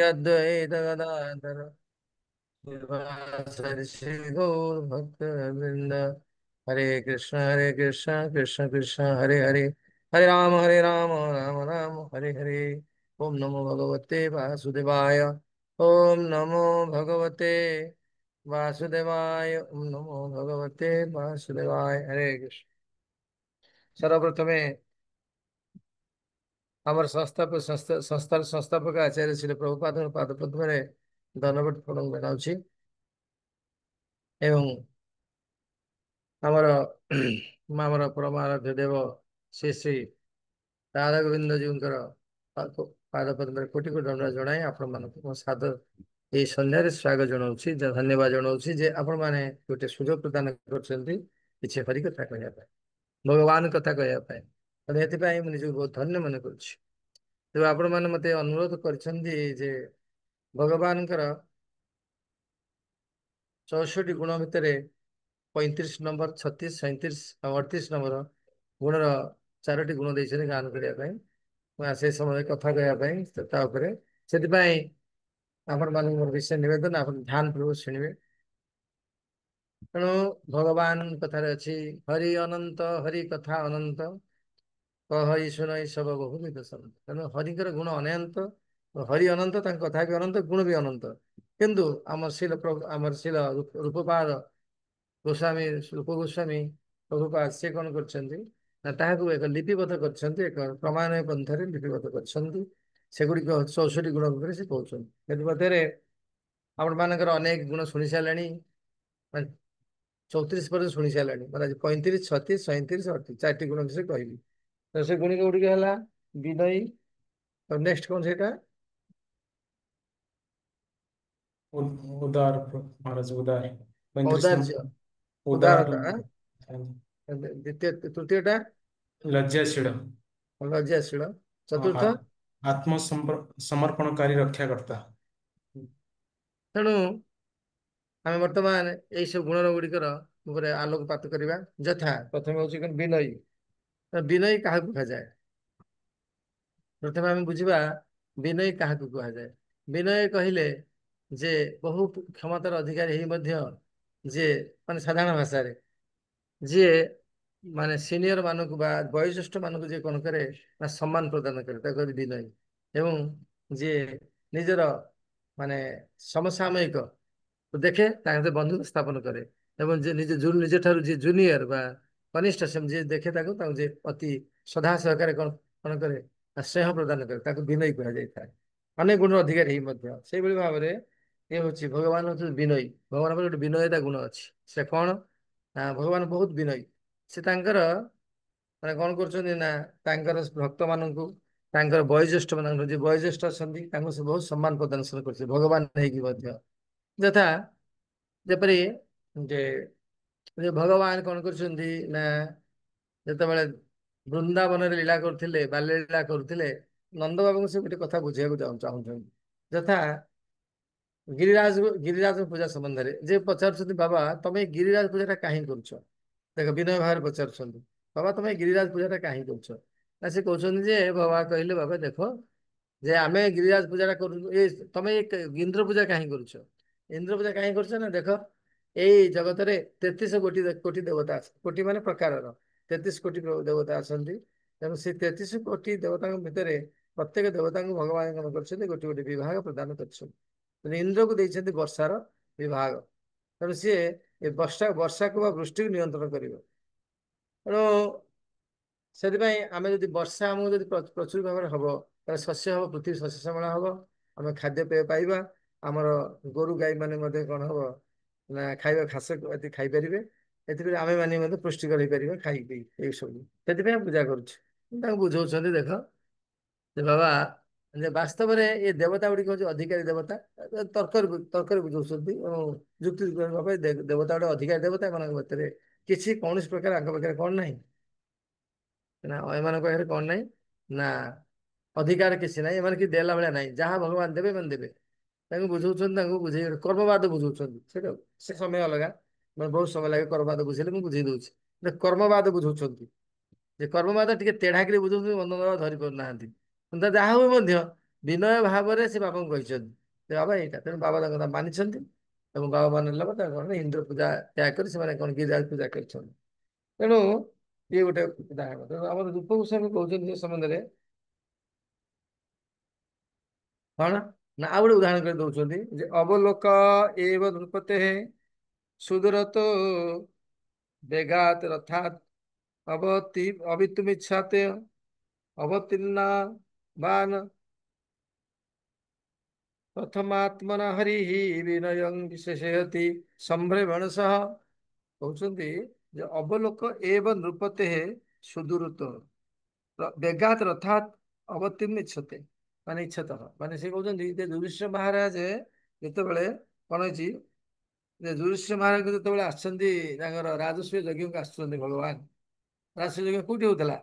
अद्वैत गदाधर श्रीवासरि श्री गौर भक्त वृंद। हरे कृष्ण कृष्ण कृष्ण हरे हरे, हरे राम राम राम हरे हरे। ओम नमो भगवते वासुदेवाय, ओम नमो भगवते वासुदेवाय, ओम नमो भगवते वासुदेवाय। हरे कृष्ण। सर्वप्रथमे ଆମର ସଂସ୍ଥାର ସଂସ୍ଥାପକ ଆଚାର୍ଯ୍ୟ ଶ୍ରୀ ପ୍ରଭୁପାଦଙ୍କ ପାଦ ପଦ୍ମରେ ଦଣ୍ଡବତ ପ୍ରଣାମ ଜଣାଉଛି ଏବଂ ଆମର ଆମର ପରମ ଆରାଧ୍ୟ ଦେବ ଶ୍ରୀ ଶ୍ରୀ ରାଧା ଗୋବିନ୍ଦ ଜୀଙ୍କର ପାଦ ପଦ୍ମରେ କୋଟି କୋଟି ଦଣ୍ଡ ଜଣାଇ ଆପଣମାନଙ୍କୁ ମୋ ସାଦର ଏଇ ସନ୍ଧ୍ୟାରେ ସ୍ୱାଗତ ଜଣାଉଛି, ଧନ୍ୟବାଦ ଜଣାଉଛି ଯେ ଆପଣମାନେ ଗୋଟେ ସୁଯୋଗ ପ୍ରଦାନ କରୁଛନ୍ତି କିଛି ହରି କଥା କହିବା ପାଇଁ, ଭଗବାନ କଥା କହିବା ପାଇଁ। ତେଣୁ ଏଥିପାଇଁ ମୁଁ ନିଜକୁ ବହୁତ ଧନ୍ୟ ମନେ କରୁଛି। ତେବେ ଆପଣମାନେ ମତେ ଅନୁରୋଧ କରିଛନ୍ତି ଯେ ଭଗବାନଙ୍କର 64 ଗୁଣ ଭିତରେ 35 ନମ୍ବର, 36, 37 ଆଉ 38 ନମ୍ବର ଗୁଣର 4ଟି ଗୁଣ ଦେଇଛନ୍ତି ଗାନ କରିବା ପାଇଁ, ସେ ସମୟରେ କଥା କହିବା ପାଇଁ ତା ଉପରେ। ସେଥିପାଇଁ ଆପଣମାନଙ୍କୁ ମୋର ବିଶେଷ ନିବେଦନ, ଆପଣ ଧ୍ୟାନ ପୂର୍ବକ ଶୁଣିବେ। ତେଣୁ ଭଗବାନ କଥାରେ ଅଛି, ହରି ଅନନ୍ତ ହରି କଥା ଅନନ୍ତ, କହଇ ଶୁଣଇ ସବୁ ବହୁ ବିଧ ସନ୍ତ। ତେଣୁ ହରିଙ୍କର ଗୁଣ ଅନନ୍ତ, ହରି ଅନନ୍ତ, ତାଙ୍କ କଥା ବି ଅନନ୍ତ, ଗୁଣ ବି ଅନନ୍ତ। କିନ୍ତୁ ଆମର ଶିଳ ରୂପପାଦ ଗୋସ୍ୱାମୀ, ରୂପ ଗୋସ୍ୱାମୀ ପ୍ରଭୁପାଦ ସେ କଣ କରିଛନ୍ତି ନା ତାହାକୁ ଏକ ଲିପିବଦ୍ଧ କରିଛନ୍ତି, ଏକ ପ୍ରମାଣୀୟ ପନ୍ଥାରେ ଲିପିବଦ୍ଧ କରିଛନ୍ତି। ସେଗୁଡିକ 64 ଗୁଣ ଭିତରେ ସେ କହୁଛନ୍ତି। ସେଥିମଧ୍ୟରେ ଆପଣ ମାନଙ୍କର ଅନେକ ଗୁଣ ଶୁଣି ସାରିଲେଣି, 34 ପର୍ଯ୍ୟନ୍ତ ଶୁଣି ସାରିଲାଣି, ମାନେ 35, 36, 37, 38 4ଟି ଗୁଣ ବିଷୟରେ କହିବି। ତ ସେ ଗୁଣିକ ଗୁଡିକ ହେଲା ବିନୟୀ, ନେକ୍ସଟ କଣ ସେଇଟା? उदार महाराज उदार 35 ଔଦାର୍ଯ୍ୟ, नंबर उदार। ଉଦାରତା। ଦ୍ୱିତୀୟ ତୃତୀୟଟା लज्जाशील। ଲଜ୍ଜାଶୀଳ। ଚତୁର୍ଥ समर्पणकारी रक्षाकर्ता। ତେଣୁ ଆମେ ବର୍ତ୍ତମାନ ଏଇ ସବୁ ଗୁଣର ଗୁଡିକର ଉପରେ ଆଲୋକପାତ କରିବା। ଯଥା ପ୍ରଥମେ ହଉଛି କଣ? ବିନୟୀ। ବିନୟୀ କାହାକୁ କୁହାଯାଏ? ପ୍ରଥମେ ଆମେ ବୁଝିବା ବିନୟୀ କାହାକୁ କୁହାଯାଏ। ବିନୟ କହିଲେ ଯେ ବହୁ କ୍ଷମତାର ଅଧିକାରୀ ହେଇ ମଧ୍ୟ ଯିଏ, ମାନେ ସାଧାରଣ ଭାଷାରେ ଯିଏ ମାନେ ସିନିୟର ମାନଙ୍କୁ ବା ବয়োଜ୍ୟେଷ୍ଠ ମାନଙ୍କୁ ଯିଏ କଣ କରେ ନା ସମ୍ମାନ ପ୍ରଦାନ କରେ, ତାକୁ କହନ୍ତି ବିନୟୀ। ଏବଂ ଯିଏ ନିଜର ମାନେ ସମସାମୟିକ ଦେଖେ ତାଙ୍କ ସହିତ ବନ୍ଧୁତା ସ୍ଥାପନ କରେ, ଏବଂ ଯେ ନିଜ ଠାରୁ ଯିଏ ଜୁନିୟର ବା କନିଷ୍ଠ ସେମିତି ଯିଏ ଦେଖେ ତାକୁ ତାଙ୍କୁ ଯିଏ ଅତି ଶ୍ରଦ୍ଧା ସହକାରେ କଣ କଣ କରେ ନା ସ୍ନେହ ପ୍ରଦାନ କରେ, ତାକୁ ବିନୟୀ କୁହାଯାଇଥାଏ। ଅନେକ ଗୁଣର ଅଧିକାରୀ ହେଇ ମଧ୍ୟ ସେଇଭଳି ଭାବରେ ଇଏ ହଉଛି ଭଗବାନ ହଉଛନ୍ତି ବିନୟୀ। ଭଗବାନଙ୍କର ଗୋଟେ ବିନୟତା ଗୁଣ ଅଛି। ସେ କଣ ନା ଭଗବାନ ବହୁତ ବିନୟୀ। ସେ ତାଙ୍କର ମାନେ କଣ କରୁଛନ୍ତି ନା ତାଙ୍କର ଭକ୍ତ ମାନଙ୍କୁ, ତାଙ୍କର ବୟୋଜ୍ୟେଷ୍ଠ ମାନଙ୍କୁ, ଯିଏ ବୟୋଜ୍ୟେଷ୍ଠ ଅଛନ୍ତି ତାଙ୍କୁ ସେ ବହୁତ ସମ୍ମାନ ପ୍ରଦର୍ଶନ କରୁଛନ୍ତି ଭଗବାନ ହେଇକି ମଧ୍ୟ। ଯଥା ଯେପରି ଯେ ଭଗବାନ କଣ କରୁଛନ୍ତି ନା ଯେତେବେଳେ ବୃନ୍ଦାବନରେ ଲୀଳା କରୁଥିଲେ, ବାଲ୍ୟ ଲୀଳା କରୁଥିଲେ, ନନ୍ଦ ବାବୁଙ୍କୁ ସେ ଗୋଟେ କଥା ବୁଝିବାକୁ ଚାହୁଁଛନ୍ତି। ଯଥା ଗିରିରାଜ ପୂଜା ସମ୍ବନ୍ଧରେ ଯେ ପଚାରୁଛନ୍ତି, ବାବା ତମେ ଏଇ ଗିରିରାଜ ପୂଜାଟା କାହିଁକି କରୁଛ? ଦେଖ, ବିନୟ ଭାବରେ ପଚାରୁଛନ୍ତି, ବାବା ତମେ ଏଇ ଗିରିରାଜ ପୂଜାଟା କାହିଁକି କରୁଛ? ନା ସେ କହୁଛନ୍ତି ଯେ ବାବା କହିଲେ, ବାବା ଦେଖ ଯେ ଆମେ ଗିରିରାଜ ପୂଜାଟା କରୁ, ତମେ ଇନ୍ଦ୍ର ପୂଜା କାହିଁକି କରୁଛ? ଇନ୍ଦ୍ର ପୂଜା କାହିଁକି କରୁଛ ନା ଦେଖ ଏଇ ଜଗତରେ 33 କୋଟି କୋଟି ଦେବତା ଅଛନ୍ତି। କୋଟି ମାନେ ପ୍ରକାରର 33 କୋଟି ଦେବତା ଅଛନ୍ତି। ତେଣୁ ସେ 33 କୋଟି ଦେବତାଙ୍କ ଭିତରେ ପ୍ରତ୍ୟେକ ଦେବତାଙ୍କୁ ଭଗବାନ କଣ କରିଛନ୍ତି? ଗୋଟେ ଗୋଟେ ବିଭାଗ ପ୍ରଦାନ କରିଛନ୍ତି। ତେଣୁ ଇନ୍ଦ୍ରକୁ ଦେଇଛନ୍ତି ବର୍ଷାର ବିଭାଗ। ତେଣୁ ସିଏ ଏ ବର୍ଷାକୁ ବା ବୃଷ୍ଟିକୁ ନିୟନ୍ତ୍ରଣ କରିବ। ତେଣୁ ସେଥିପାଇଁ ଆମେ ଯଦି ବର୍ଷା ଆମକୁ ଯଦି ପ୍ରଚୁର ଭାବରେ ହବ, ତାହେଲେ ଶସ୍ୟ ହବ, ପୃଥିବୀ ଶସ୍ୟ ଶ୍ୟାମଳ ହବ, ଆମେ ଖାଦ୍ୟପେୟ ପାଇବା, ଆମର ଗୋରୁ ଗାଈ ମାନେ ମଧ୍ୟ କଣ ହବ ନା ଖାଇବା ଘାସ ଏତି ଖାଇପାରିବେ। ଏଥିପାଇଁ ଆମେ ମାନେ ମଧ୍ୟ ପୁଷ୍ଟିକର ହେଇପାରିବା ଖାଇକି ଏଇ ସବୁ। ସେଥିପାଇଁ ଆମେ ପୂଜା କରୁଛୁ। ତାଙ୍କୁ ବୁଝଉଛନ୍ତି, ଦେଖ ଯେ ବାବା ଯେ ବାସ୍ତବରେ ଏ ଦେବତା ଗୁଡିକ ହଉଛି ଅଧିକାରୀ ଦେବତା। ତର୍କରେ ବୁଝଉଛନ୍ତି ଏବଂ ଯୁକ୍ତି ଭାବେ ଦେବତା ଗୋଟେ ଅଧିକାରୀ ଦେବତା। ଏମାନଙ୍କ ଭିତରେ କିଛି କୌଣସି ପ୍ରକାର ଆଙ୍କ ପାଖରେ କଣ ନାହିଁ ନା ଏମାନଙ୍କ ପାଖରେ କଣ ନାହିଁ ନା ଅଧିକାର କିଛି ନାହିଁ। ଏମାନେ କିଛି ଦେଲା ଭଳିଆ ନାହିଁ, ଯାହା ଭଗବାନ ଦେବେ ଏମାନେ ଦେବେ। ତାଙ୍କୁ ବୁଝଉଛନ୍ତି, ତାଙ୍କୁ ବୁଝେଇ କର୍ମବାଦ ବୁଝଉଛନ୍ତି। ସେଟା ସେ ସମୟ ଅଲଗା, ବହୁତ ସମୟ ଲାଗେ କର୍ମବାଦ ବୁଝେଇଲେ, ମୁଁ ବୁଝେଇ ଦଉଛି। କର୍ମବାଦ ବୁଝଉଛନ୍ତି ଯେ କର୍ମବାଦ ଟିକେ ତେଢାକିରି ବୁଝଉଛନ୍ତି, ମନ ଧରି ପାରୁନାହାନ୍ତି। ଯାହା ହୁଏ ମଧ୍ୟ ବିନୟ ଭାବରେ ସେ ବାବାଙ୍କୁ କହିଛନ୍ତି ଯେ ବାବା ଏଇଟା, ତେଣୁ ବାବା ତାଙ୍କ କଥା ମାନିଛନ୍ତି ଏବଂ ବାବା ମାନିଲା ପରେ ତାଙ୍କ କଣ ଇନ୍ଦ୍ର ପୂଜା ତ୍ୟାଗ କରି ସେମାନେ କଣ ଗିରିରାଜ ପୂଜା କରିଛନ୍ତି। ତେଣୁ ଇଏ ଗୋଟେ ଉଦାହରଣ। ତେଣୁ ଆମର ରୂପ ଗୋସ୍ୱାମୀ କହୁଛନ୍ତି ସେ ସମ୍ବନ୍ଧରେ କଣ ନା ଆଉ ଗୋଟେ ଉଦାହରଣ କରି ଦଉଛନ୍ତି ଯେ ଅବଲୋକ ଏବ ନୃପତେ ସୁଦୂରତ ବେଗାତ ରଥାତ୍ ଅବତି ଅବିତୁମିଚ୍ଛାତେ ଅବତୀର୍ଣ୍ଣା ବାନ ପ୍ରଥମାତ୍ମନ ହରି ବିନୟଂ ବିଶେଷୟତି ସମ୍ଭ୍ରମଣ ସହ। କହୁଛନ୍ତି ଯେ ଅବଲୋକ ଏବ ନୃପତେ ସୁଦୂରତ ବେଗାତ ରଥାତ୍ ଅବତୀର୍ଣ୍ଣ ଇଚ୍ଛତେ ମାନେ ଇଚ୍ଛତଃ ମାନେ ସେ କହୁଛନ୍ତି ଯେ ଯୁଧିଷ୍ଠିର ମହାରାଜ ଯେତେବେଳେ କଣ ହେଇଛି ଯେ ଯୁଧିଷ୍ଠିର ମହାରାଜ ଯେତେବେଳେ ଆସିଛନ୍ତି ତାଙ୍କର ରାଜସ୍ୱ ଯଜ୍ଞକୁ ଆସୁଛନ୍ତି ଭଗବାନ, ରାଜସ୍ୱ ଯଜ୍ଞ କୋଉଠି ହଉଥିଲା?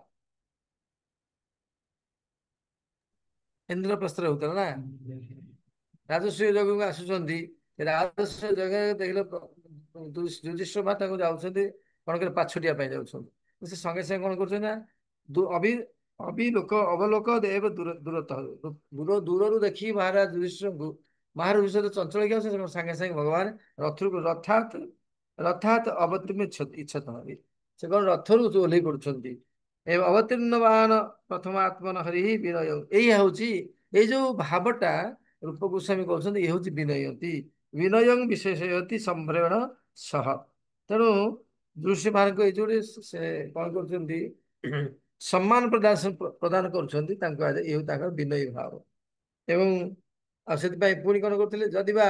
ଇନ୍ଦ୍ରପ୍ରସ୍ଥରେ ହଉଥିଲା ନା। ରାଜସ୍ୱ ଯଜ୍ଞକୁ ଆସୁଛନ୍ତି, ରାଜସ୍ୱ ଯଜ୍ଞ ଦେଖିଲେ ଯୁଧିଷ୍ଠିର ମା ତାଙ୍କୁ ଯାଉଛନ୍ତି କଣ କରି ପାଛୋଟିବା ପାଇଁ ଯାଉଛନ୍ତି। ସେ ସଙ୍ଗେ ସଙ୍ଗେ କଣ କରୁଛନ୍ତି ନା ଅଭି ଅବିଲୋକ ଅବଲୋକ ଦେବ ଦୂରତଃ ଦୂରରୁ ଦେଖି ମହାରାଜ ଯୁଧିଷ୍ଠିରଙ୍କୁ ମହାରାଜ ଯୁଧିଷ୍ଠିର ଚଞ୍ଚଳ ହେଇକି ଆସୁଛନ୍ତି, ସାଙ୍ଗେ ସାଙ୍ଗେ ଭଗବାନ ରଥରୁ ରଥାତ୍ ଅବତୀର୍ଣ୍ଣ ଇଚ୍ଛତ ସେ କଣ ରଥରୁ ଓହ୍ଲେଇ ପଡୁଛନ୍ତି। ଏ ଅବତୀର୍ଣ୍ଣବାନ ପ୍ରଥମ ଆତ୍ମନ ହରି ବିନୟ, ଏଇ ହଉଛି ଏଇ ଯୋଉ ଭାବଟା ରୂପ ଗୋସ୍ୱାମୀ କହୁଛନ୍ତି ଇଏ ହଉଛି ବିନୟନ୍ତି ବିନୟଂ ବିଶେଷୟତି ସମ୍ଭ୍ରମଣ ସହ। ତେଣୁ ଋଷି ମାନଙ୍କ ଏଇ ଯୋଉଠି ସେ କଣ କରୁଛନ୍ତି ସମ୍ମାନ ପ୍ରଦାନ କରୁଛନ୍ତି, ତାଙ୍କୁ ଇଏ ତାଙ୍କର ବିନୟୀ ଭାବ। ଏବଂ ଆଉ ସେଥିପାଇଁ ପୁଣି କଣ କରୁଥିଲେ ଯଦି ବା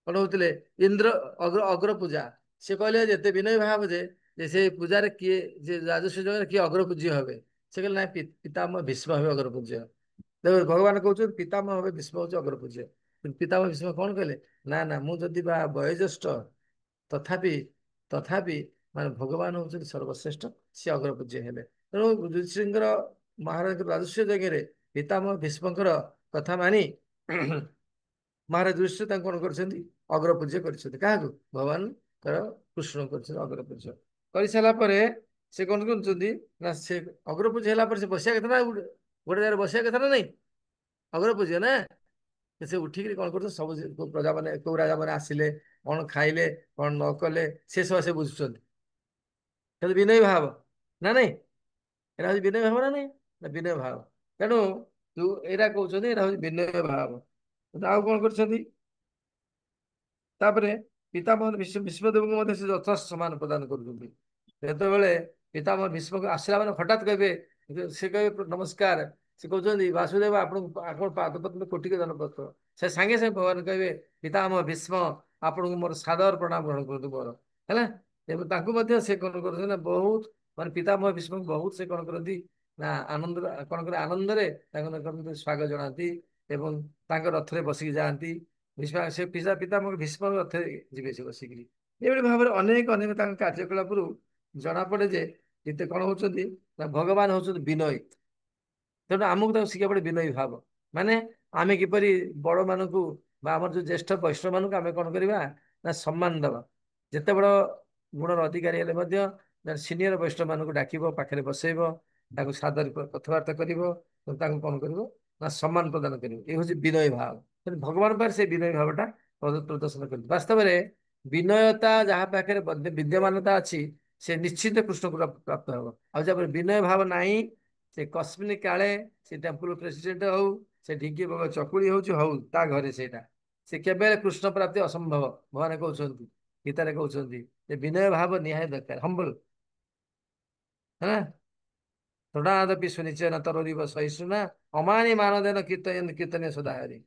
କଣ ହଉଥିଲେ ଇନ୍ଦ୍ର ଅଗ୍ର ପୂଜା, ସେ କହିଲେ ଯେତେ ବିନୟ ଭାବ ଯେ ସେ ପୂଜାରେ କିଏ ଯେ ରାଜସ୍ୱ ଯଜ୍ଞରେ କିଏ ଅଗ୍ର ପୂଜ୍ୟ ହେବେ? ସେ କହିଲେ ନାଇଁ ପିତାମହ ଭୀଷ୍ମ ହେବେ ଅଗ୍ର ପୂଜ୍ୟ। ଦେଖ ଭଗବାନ କହୁଛନ୍ତି ପିତାମହ ହେବେ ଭୀଷ୍ମ ହଉଛି ଅଗ୍ର ପୂଜ୍ୟ। ପିତାମହ ଭୀଷ୍ମ କଣ କହିଲେ ନା ନା ମୁଁ ଯଦି ବା ବୟୋଜ୍ୟେଷ୍ଠ ତଥାପି ତଥାପି ମାନେ ଭଗବାନ ହଉଛନ୍ତି ସର୍ବଶ୍ରେଷ୍ଠ, ସିଏ ଅଗ୍ର ପୂଜ୍ୟ ହେବେ। ତେଣୁ ଯୁଧିଷ୍ଠିରଙ୍କର ମହାରାଜଙ୍କ ରାଜସ୍ୱ ଯଜ୍ଞରେ ପିତାମହ ଭୀଷ୍ମଙ୍କର କଥା ମାନି ମହାରାଜ ଯୁଧିଷ୍ଠିର ତାଙ୍କୁ କଣ କରିଛନ୍ତି ଅଗ୍ର ପୂଜ୍ୟ କରିଛନ୍ତି। କାହାକୁ? ଭଗବାନଙ୍କର କୃଷ୍ଣ କରିଛନ୍ତି ଅଗ୍ର ପୂଜ୍ୟ କରିସାରିଲା ପରେ ସେ କଣ କରୁଛନ୍ତି ନା ସେ ଅଗ୍ର ପୂଜ୍ୟ ହେଲା ପରେ ସେ ବସିବା କଥା ନା ଗୋଟେ ଜାଗାରେ ବସିବା କଥା ନା ନାଇଁ, ଅଗ୍ର ପୂଜ୍ୟ ନା। ସେ ଉଠିକିରି କଣ କରୁଛନ୍ତି ସବୁ ପ୍ରଜା ମାନେ କୋଉ ରାଜା ମାନେ ଆସିଲେ କଣ ଖାଇଲେ କଣ ନ କଲେ ସେ ସବୁ ସେ ବୁଝୁଛନ୍ତି। କିନ୍ତୁ ବିନୟ ଭାବ ନା ନାଇଁ, ଏଟା ହଉଛି ବିନୟ ଭାବ ନା ନାଇଁ, ବିନୟ ଭାବ। ତେଣୁ ଯୋଉ ଏଇଟା କହୁଛନ୍ତି ଏଇଟା ହଉଛି ବିନୟ ଭାବ। ଆଉ କଣ କରିଛନ୍ତି ତାପରେ ପିତାମହ ଭୀଷ୍ମଦେବଙ୍କୁ ମଧ୍ୟ ସେ ଯଥେଷ୍ଟ ସମ୍ମାନ ପ୍ରଦାନ କରୁଛନ୍ତି। ଯେତେବେଳେ ପିତାମହ ଭୀଷ୍ମକୁ ଆସିଲା ମାନେ ହଠାତ୍ କହିବେ, ସେ କହିବେ ନମସ୍କାର, ସେ କହୁଛନ୍ତି ବାସୁଦେବ ଆପଣଙ୍କୁ ଆପଣ ପାଦପଦ୍ମ କୋଟିକି ଦଣ୍ଡବତ। ସେ ସାଙ୍ଗେ ସାଙ୍ଗେ ଭଗବାନ କହିବେ ପିତାମହ ଭୀଷ୍ମ ଆପଣଙ୍କୁ ମୋର ସାଦର ପ୍ରଣାମ ଗ୍ରହଣ କରନ୍ତୁ ମୋର ହେଲା। ଏବଂ ତାଙ୍କୁ ମଧ୍ୟ ସେ କଣ କରନ୍ତି ନା ବହୁତ ମାନେ ପିତାମହ ଭୀଷ୍ମଙ୍କୁ ବହୁତ ସେ କଣ କରନ୍ତି ନା ଆନନ୍ଦ କଣ କରେ ଆନନ୍ଦରେ ତାଙ୍କ ସ୍ୱାଗତ ଜଣାନ୍ତି ଏବଂ ତାଙ୍କ ରଥରେ ବସିକି ଯାଆନ୍ତି। ସେ ପିତାମହ ଭୀଷ୍ମ ରଥରେ ଯିବେ ସେ ବସିକିରି। ଏଇଭଳି ଭାବରେ ଅନେକ ଅନେକ ତାଙ୍କ କାର୍ଯ୍ୟକଳାପରୁ ଜଣା ପଡେ ଯେ କେତେ କଣ ହଉଛନ୍ତି ନା ଭଗବାନ ହଉଛନ୍ତି ବିନୟୀ। ତେଣୁ ଆମକୁ ତାକୁ ଶିଖିବା ପଡେ ବିନୟୀ ଭାବ। ମାନେ ଆମେ କିପରି ବଡ ମାନଙ୍କୁ ବା ଆମର ଯୋଉ ଜ୍ୟେଷ୍ଠ ବୈଷ୍ଣବ ମାନଙ୍କୁ ଆମେ କଣ କରିବା ନା ସମ୍ମାନ ଦବା। ଯେତେ ବଡ ଗୁଣର ଅଧିକାରୀ ହେଲେ ମଧ୍ୟ ସିନିୟର ବୈଷ୍ଣବ ମାନଙ୍କୁ ଡାକିବ, ପାଖରେ ବସେଇବ, ତାଙ୍କୁ ସାଦର କଥାବାର୍ତ୍ତା କରିବ, ତାଙ୍କୁ କଣ କରିବ ନା ସମ୍ମାନ ପ୍ରଦାନ କରିବ। ଏ ହଉଛି ବିନୟ ଭାବ। ଭଗବାନ ପାଖରେ ସେ ବିନୟ ଭାବଟା ପ୍ରଦର୍ଶନ କରନ୍ତି। ବାସ୍ତବରେ ବିନୟତା ଯାହା ପାଖରେ ବିଦ୍ୟମାନତା ଅଛି ସେ ନିଶ୍ଚିତ କୃଷ୍ଣକୁ ପ୍ରାପ୍ତ ହେବ। ଆଉ ଯାହା ବିନୟ ଭାବ ନାହିଁ ସେ କସ୍ମିନ କାଳେ ସେ ଟେମ୍ପୁଲ ପ୍ରେସିଡେଣ୍ଟ ହଉ, ସେ ଢିଙ୍କି ଚକୁଳି ହଉଛି ହଉ ତା ଘରେ ସେଇଟା ସେ କେବେ କୃଷ୍ଣ ପ୍ରାପ୍ତି ଅସମ୍ଭବ। ଭଗବାନ କହୁଛନ୍ତି ଗୀତାରେ କହୁଛନ୍ତି ଯେ ବିନୟ ଭାବ ନିହାତି ଦରକାର, ହମ୍ବଲ ହେଲା। ତୃଣାଦପି ସୁନିଚୟ ତରିବ ସହିଷ୍ଣୁନା ଅମାନି ମାନଦେନ କୀର୍ତ୍ତନୀୟ ସଦାହରି।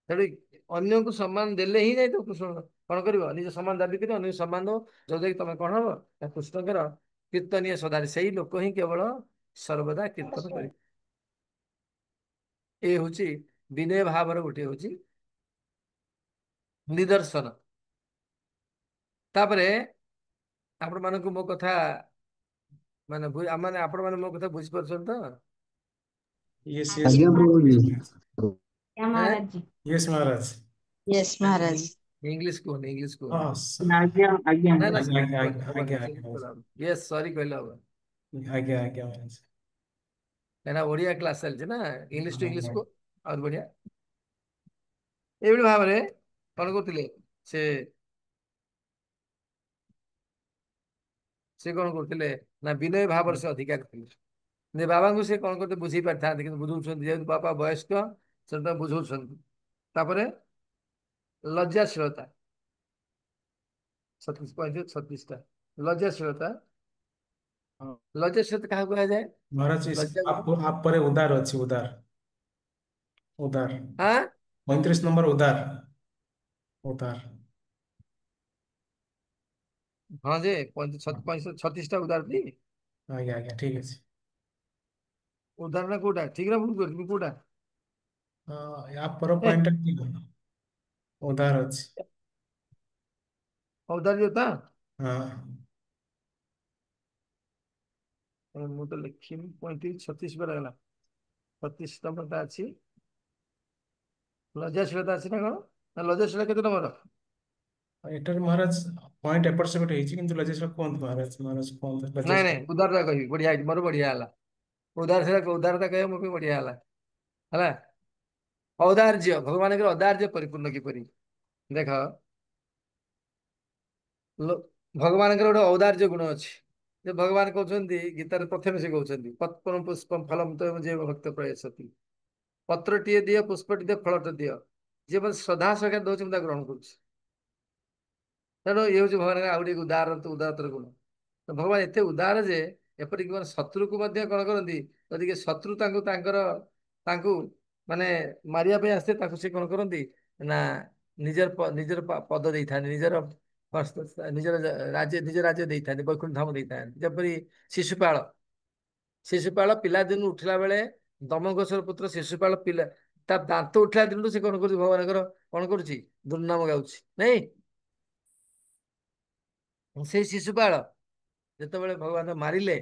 ତେଣୁ ଅନ୍ୟକୁ ସମ୍ମାନ ଦେଲେ ହିଁ ଯାଇ ତ କୃଷ୍ଣ କଣ କରିବ, ନିଜ ସମ୍ମାନ ଦାବି କରିବ, ଅନ୍ୟକୁ ସମ୍ମାନ ଦବ, ଯୋଉଟା କି ତମେ କଣ ହବ ନା କୃଷ୍ଣଙ୍କର କୀର୍ତ୍ତନୀୟ ସଦାହରି। ସେଇ ଲୋକ ହିଁ କେବଳ ସର୍ବଦା କୀର୍ତ୍ତନ କରିବ। ଏ ହଉଛି ବିନୟ ଭାବର ଗୋଟେ ହଉଛି ନିଦର୍ଶନ। ତାପରେ ଆପଣ ମାନଙ୍କୁ ମୋ କଥା ମାନେ ଆପଣ ମାନେ ମୋ କଥା ବୁଝିପାରୁଛନ୍ତି ତ? यस यस आज्ञा प्रभु जी। क्या हैं महाराज जी? यस महाराज। यस महाराज। इंग्लिश कुहनी इंग्लिश कुहनी हाँ आज्ञा आज्ञा ना ना महाराज। आज्ञा आज्ञा हबनी आज्ञा हबनी आज्ञा सेମିତି महाराज। କହିଲା यस सॉरी କହିଲା ହବ आज्ञा आज्ञा महाराज। କାହିଁକିନା ଓଡିଆ କ୍ଲାସ ଚାଲିଛି ନା, ଇଂଲିଶ ଟୁ ଇଂଲିଶ हाँ କୁହ। ଆହୁରି ବଢିଆ। ଏଇଭଳି ଭାବରେ କଣ କରୁଥିଲେ ସେ ସେ କଣ କରୁଥିଲେ ନା ବିନୟ ଭାବରେ ସେ ଅଧିକାର ଥିଲେ। ଯେ ବାବାଙ୍କୁ ସେ କଣ କରତେ ବୁଝେଇ ପାରିଥାନ୍ତେ, କିନ୍ତୁ ବୁଝଉଛନ୍ତି ଯେହେତୁ ବାପା ବୟସ୍କ ସେ ତ ବୁଝଉଛନ୍ତି। ତାପରେ ଲଜ୍ଜାଶୀଳତା 36 ଟା ଲଜ୍ଜାଶୀଳତା। ଲଜ୍ଜାଶୀଳତା କାହାକୁ କୁହାଯାଏ? महाराज ଲଜ୍ଜା ଗୁଣ। आप पर उदार अच्छी उदार उदार ଆଁ 35 नंबर उदार उदार। ହଁ ଯେ 36ଟା ଉଦାହରଣ। आज्ञा आज्ञा ठीक ଅଛି। ଉଦାହରଣ କୋଉଟା ଠିକ ନା ଭୁଲ କରିବି କୋଉଟା? या पर पॉइंट उदार अच्छी। ଔଦାର୍ଯ୍ୟତା। हाँ ମୁଁ ତ ଲେଖିନି 35 36 ବାର ହେଲା। 36 ନମ୍ବରଟା ଅଛି। ଲଜ୍ଜାଶୀଳତା ଅଛି ନା କଣ? ନା ଲଜ୍ଜାଶୀଳତା କେତେ ନମ୍ବର? ଏଟାରେ ମହାରାଜ ପଏଣ୍ଟ ଏପଟ ସେପଟ ହେଇଛି, କିନ୍ତୁ ଲଜେଶ କୁହନ୍ତୁ ମହାରାଜ, ମହାରାଜ କୁହନ୍ତୁ ନାଇଁ ଲଜେଶ। ନାଇଁ ଉଦାରତା କହିବି, ବଢିଆ ହେଇଛି, ମୋର ବଢିଆ ହେଲା। ଉଦାରତା କହିବା ମୋ ପାଇଁ ବଢିଆ ହେଲା। ହେଲା। ଔଦାର୍ଯ୍ୟ, ଭଗବାନଙ୍କର ଔଦାର୍ଯ୍ୟ ପରିପୂର୍ଣ୍ଣ କିପରି ଦେଖ। ଭଗବାନଙ୍କର ଗୋଟେ ଔଦାର୍ଯ୍ୟ ଗୁଣ ଅଛି। ଯେ ଭଗବାନ କହୁଛନ୍ତି ଗୀତାରେ ପ୍ରଥମେ ସେ କହୁଛନ୍ତି ପତ୍ରମ୍ ପୁଷ୍ପମ୍ ଫଳମ୍ ତୋୟଂ ଜୀବ ଭକ୍ତ ପ୍ରୟଚ୍ଛତି। ପତ୍ରଟିଏ ଦିଅ, ପୁଷ୍ପଟି ଦିଅ, ଫଳଟେ ଦିଅ, ଯିଏ ମୋତେ ଶ୍ରଦ୍ଧା ସହକାରେ ଦଉଛି ମୁଁ ତାକୁ ଗ୍ରହଣ କରୁଛି। ତେଣୁ ଇଏ ହଉଛି ଭଗବାନଙ୍କର ଆଉ ଗୋଟେ ଉଦାରତାର ଗୁଣ। ତ ଭଗବାନ ଏତେ ଉଦାର ଯେ ଏପରିକି ମାନେ ଶତ୍ରୁକୁ ମଧ୍ୟ କଣ କରନ୍ତି, ଯଦି କିଏ ଶତ୍ରୁ ତାଙ୍କୁ ମାନେ ମାରିବା ପାଇଁ ଆସିతే ତାକୁ ସେ କଣ କରନ୍ତି ନା ନିଜର ପଦ ଦେଇଥାନ୍ତି, ନିଜ ରାଜ୍ୟ ଦେଇଥାନ୍ତି, ବୈକୁଣ୍ଠ ଧାମ ଦେଇଥାନ୍ତି। ଯେପରି ଶିଶୁପାଳ। ଶିଶୁପାଳ ପିଲାଦିନୁ ଉଠିଲା ବେଳେ ଦମଘୋଷର ପୁତ୍ର ଶିଶୁପାଳ ପିଲା ତା ଦାନ୍ତ ଉଠିଲା ଦିନଠୁ ସେ କଣ କରୁଛି, ଭଗବାନଙ୍କର କଣ କରୁଛି, ଦୁର୍ନାମ ଗାଉଛି ନାଇଁ। ସେଇ ଶିଶୁପାଳ ଯେତେବେଳେ ଭଗବାନ ମାରିଲେ,